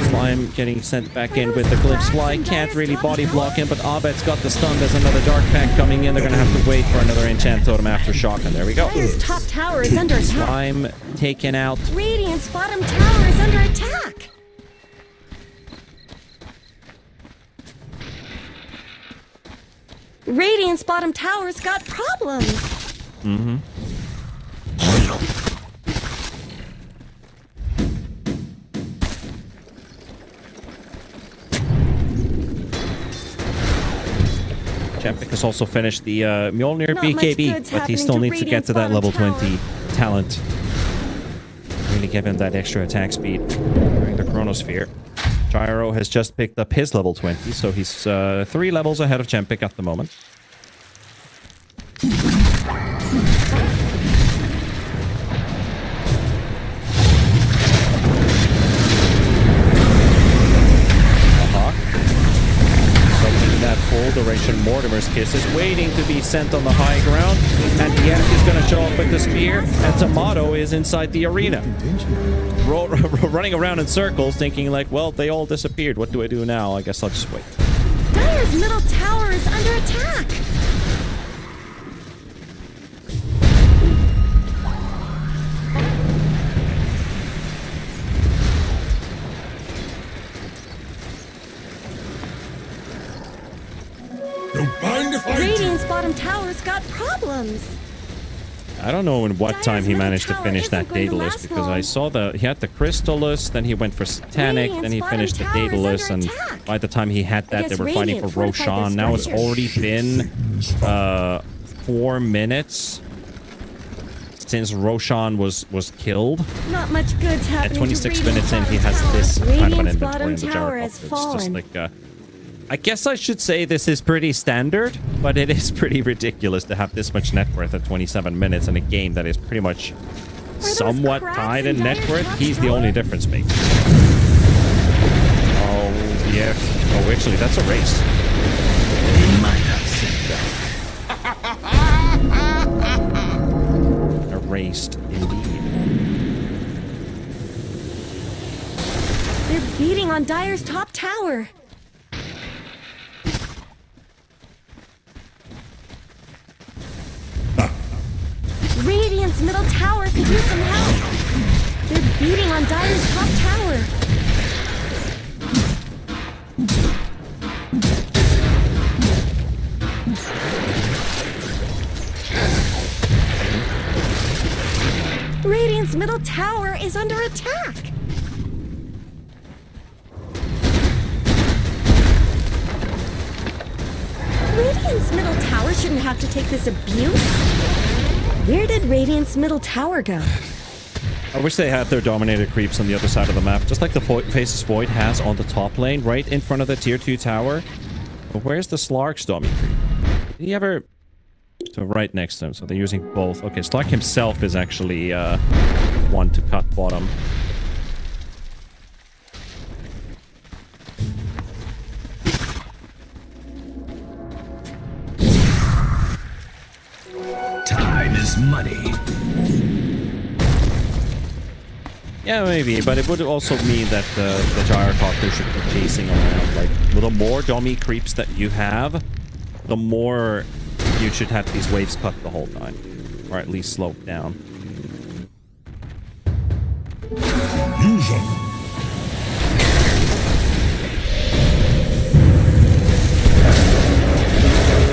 Slime getting sent back in with the Glimpse Fly. Can't really body block him, but Abed's got the stun. There's another Dark Pack coming in. They're going to have to wait for another Enchant Totem Aftershock, and there we go. Dire's top tower is under attack. Slime taken out. Radiant's bottom tower is under attack. Radiant's bottom tower's got problems. Mm-hmm. Chapik has also finished the Mjolnir BKB, but he still needs to get to that level 20 talent. Really give him that extra attack speed during the Chronosphere. Gyro has just picked up his level 20, so he's 3 levels ahead of Chapik at the moment. That full duration Mortimer's Kiss is waiting to be sent on the high ground, and yet he's going to show up with the spear, and Tomato is inside the arena. Running around in circles thinking like, well, they all disappeared. What do I do now? I guess I'll just wait. Dire's middle tower is under attack. Radiant's bottom tower's got problems. I don't know in what time he managed to finish that Daedalus, because I saw he had the Crystalus, then he went for Satanic, then he finished the Daedalus, and by the time he had that, they were fighting for Roshan. Now it's already been 4 minutes since Roshan was killed. Not much good's happening. At 26 minutes in, he has this kind of an inventory in the Gyrocopter. It's just like I guess I should say this is pretty standard, but it is pretty ridiculous to have this much net worth at 27 minutes in a game that is pretty much somewhat tied in net worth. He's the only difference maker. Oh, yeah. Oh, actually, that's a race. You might have said that. Erased, indeed. They're beating on Dire's top tower. Radiant's middle tower could use some help. They're beating on Dire's top tower. Radiant's middle tower is under attack. Radiant's middle tower shouldn't have to take this abuse. Where did Radiant's middle tower go? I wish they had their Dominator creeps on the other side of the map, just like the Faceless Void has on the top lane, right in front of the tier 2 tower. But where's the Slark's Domi creep? Did he ever... So right next to him, so they're using both. Okay, Slark himself is actually one to cut bottom. Time is money. Yeah, maybe, but it would also mean that the Gyrocopter should be chasing around. Like, the more Domi creeps that you have, the more you should have these waves cut the whole time. Or at least slowed down. Use them.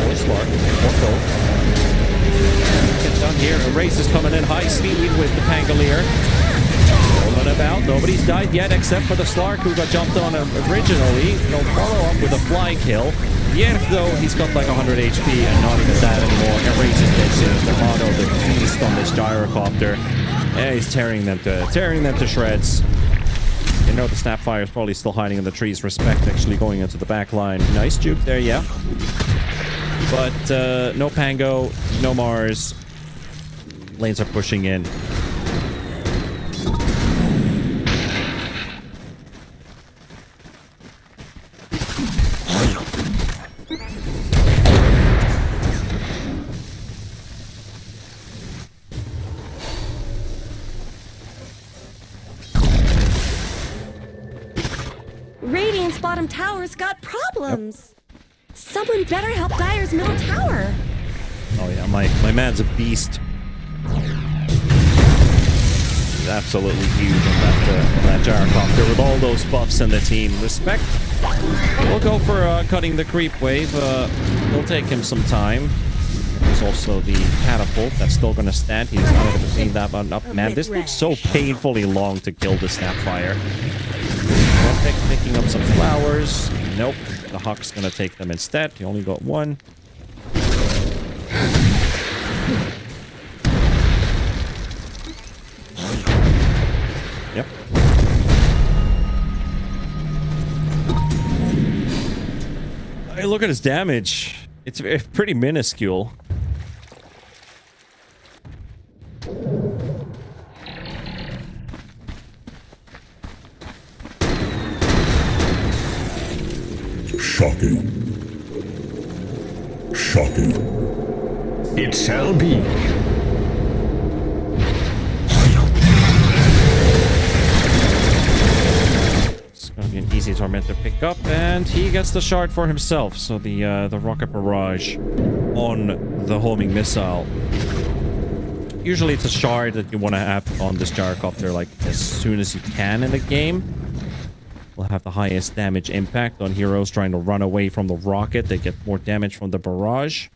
Or Slark, or both. Get done here. Erase is coming in high speed with the Pangolier. Rolling about. Nobody's died yet except for the Slark who got jumped on originally. He'll follow up with a fly kill. Yet, though, he's got like 100 HP and not even that anymore. Erases gets in. The Mono, the beast on this Gyrocopter. Yeah, he's tearing them to shreds. You know the Snapfire is probably still hiding in the trees. Respect actually going into the back line. Nice juke there, yeah. But no Pango, no Mars. Lanes are pushing in. Radiant's bottom tower's got problems. Someone better help Dire's middle tower. Oh yeah, my man's a beast. He's absolutely huge on that gyrocopter with all those buffs in the team. Respect. We'll go for cutting the creep wave. It'll take him some time. There's also the catapult that's still going to stand. He's not able to clean that one up. Man, this took so painfully long to kill the Snapfire. Picking up some flowers. Nope. The Hawk's going to take them instead. He only got one. Yep. Hey, look at his damage. It's pretty minuscule. Shocking. Shocking. It shall be. It's gonna be an easy torment to pick up, and he gets the shard for himself. So the rocket barrage on the homing missile. Usually it's a shard that you want to have on this gyrocopter like as soon as you can in the game. Will have the highest damage impact on heroes trying to run away from the rocket. They get more damage from the barrage.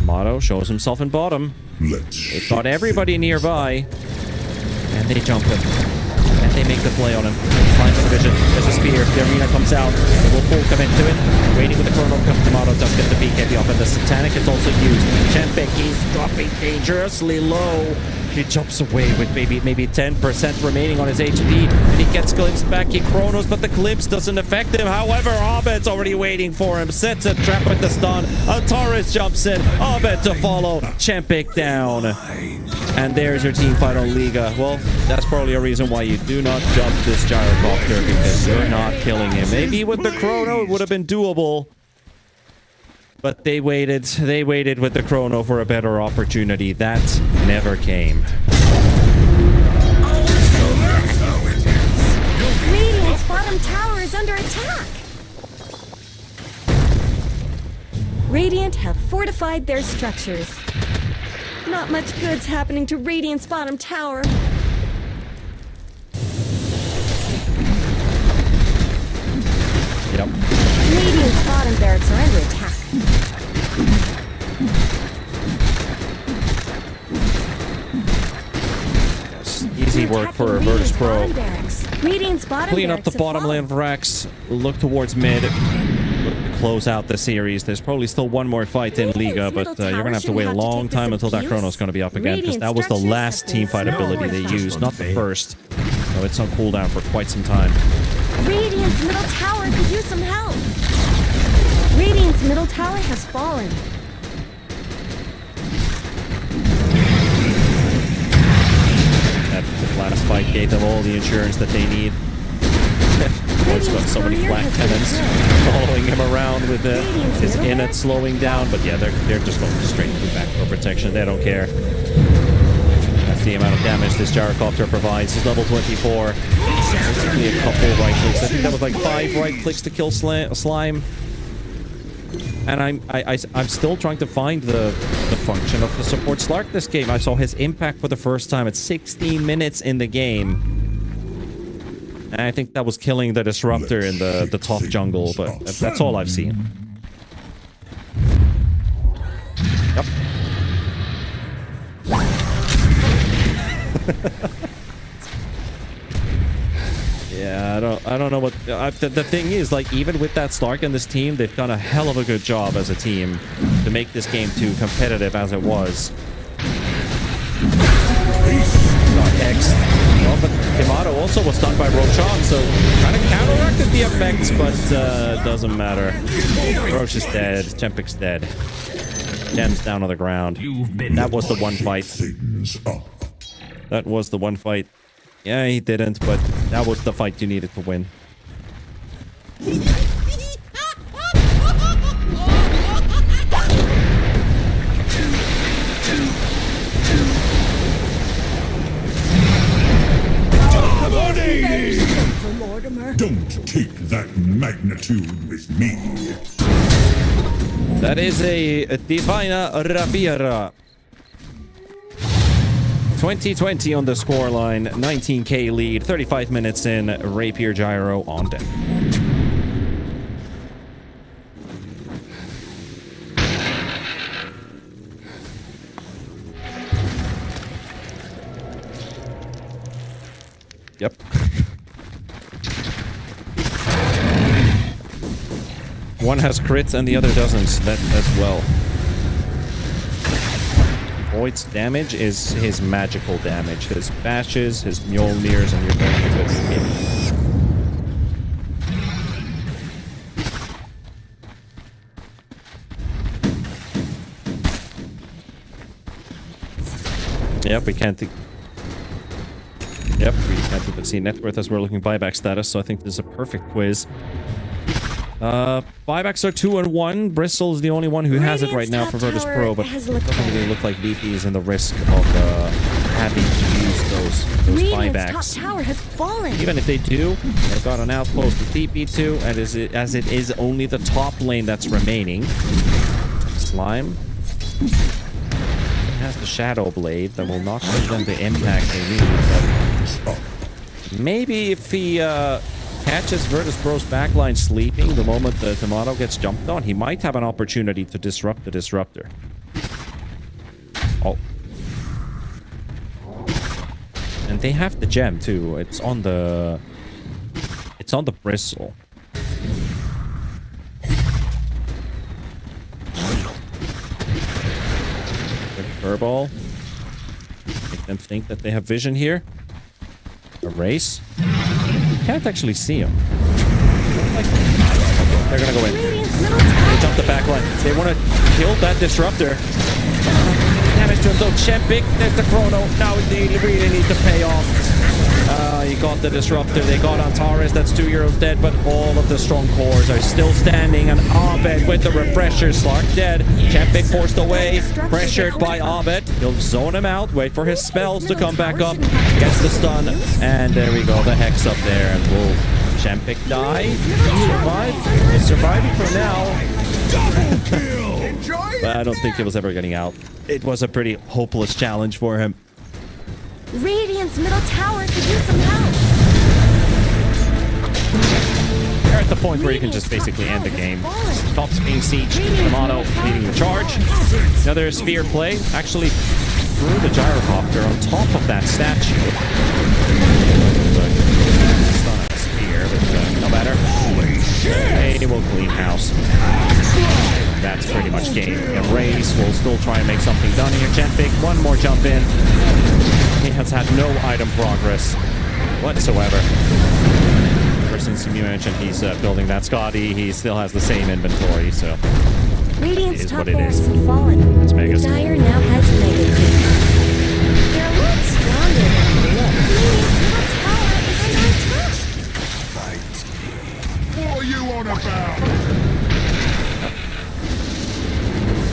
Motto shows himself in bottom. They got everybody nearby. And they jump him. And they make the play on him. Finds the vision. There's a spear. The arena comes out. They will full come into it. Waiting with the chrono comes Tomato. Does get the BKB off. And the Satanic is also used. Chempek, he's dropping dangerously low. He jumps away with maybe 10% remaining on his HP. And he gets glimpsed back. He chronos, but the glimpse doesn't affect him. However, Abed's already waiting for him. Sets a trap with the stun. Altaris jumps in. Abed to follow. Chempek down. And there's your team fight on Liga. Well, that's probably a reason why you do not jump this gyrocopter, because you're not killing him. Maybe with the chrono it would have been doable. But they waited with the chrono for a better opportunity. That never came. Radiant's bottom tower is under attack. Radiant have fortified their structures. Not much good's happening to Radiant's bottom tower. Yep. Radiant's bottom barracks are under attack. Yes, easy work for Virtus.pro. Radiant's bottom Clean up the barracks bottom lane of racks. Look towards mid. Close out the series. There's probably still one more fight in Liga, but you're going to have to wait a long time until that chrono's going to be up again, because that was the last team fight ability they used, not the first. So it's on cooldown for quite some time. Radiant's middle tower could use some help. Radiant's middle tower has fallen. That last fight gave them all the insurance that they need. Boy's got so many flat cannons following him around with his init slowing down, but yeah, they're just going straight through backdoor protection. They don't care. That's the amount of damage this gyrocopter provides. He's level 24. Basically a couple right clicks. I think that was like 5 right clicks to kill slime. And I'm still trying to find the function of the support Slark this game. I saw his impact for the first time at 16 minutes in the game. And I think that was killing the disruptor in the top jungle, but that's all I've seen. Yep. Yeah, I don't know what the thing is. Like, even with that Slark and this team, they've done a hell of a good job as a team to make this game too competitive as it was. Got X. Well, but Yamato also was stunned by Roshan, so kind of counteracted the effects, but doesn't matter. Roche is dead. Chempik's dead. Gem's down on the ground. That was the one fight. That was the one fight. Yeah, he didn't, but that was the fight you needed to win. Don't take that magnitude with me. That is a Divina Rapiera. 2020 on the scoreline, 19k lead, 35 minutes in, Rapier Gyro on deck. Yep. One has crits and the other doesn't, that as well. Void's damage is his magical damage. His bashes, his Mjolnirs, and you're going to hit. Yep, we can't... Yep, we can't even see net worth as we're looking buyback status, so I think this is a perfect quiz. Buybacks are 2-1. Bristle is the only one who has it right now for Virtus.pro, but it doesn't really look like VP is in the risk of having to use those buybacks. Top tower has fallen. Even if they do, they've got an outpost to TP to, and as it is only the top lane that's remaining. Slime has the Shadow Blade that will not give them the impact they need, but maybe if he catches Virtus.pro's backline sleeping the moment the Tomato gets jumped on, he might have an opportunity to disrupt the disruptor. Oh. And they have the gem too. It's on the bristle. Furball. Make them think that they have vision here. Erase. Can't actually see him. They're gonna go in. They jump the back line. They want to kill that disruptor. Damage to him though. Chempik, there's the chrono. Now they really need to pay off. He got the disruptor. They got Antares. That's 2 heroes dead, but all of the strong cores are still standing. And Abed with the refresher. Slark dead. Chempik forced away. Pressured by Abed. He'll zone him out. Wait for his spells to come back up. Gets the stun. And there we go. The Hex up there. And will Chempik die? He survive? He's surviving for now. But I don't think he was ever getting out. It was a pretty hopeless challenge for him. Radiant's middle tower could use some help. You're at the point where you can just basically end the game. Top's being sieged, Tomato leading the charge. Another spear play, actually threw the gyrocopter on top of that statue. It's not a spear, but no matter. They will clean house. That's pretty much game. And Raze will still try and make something done here. Chempik, one more jump in. He has had no item progress whatsoever. Ever since you mentioned he's building that Scotty, he still has the same inventory, so Radiant's it is top what it barracks is. have fallen. It's Megas. The Dire now has Mega King. They're a lot stronger than they look.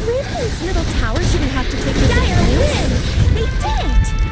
Radiant's middle tower shouldn't have to take this. Dire wins! They did it!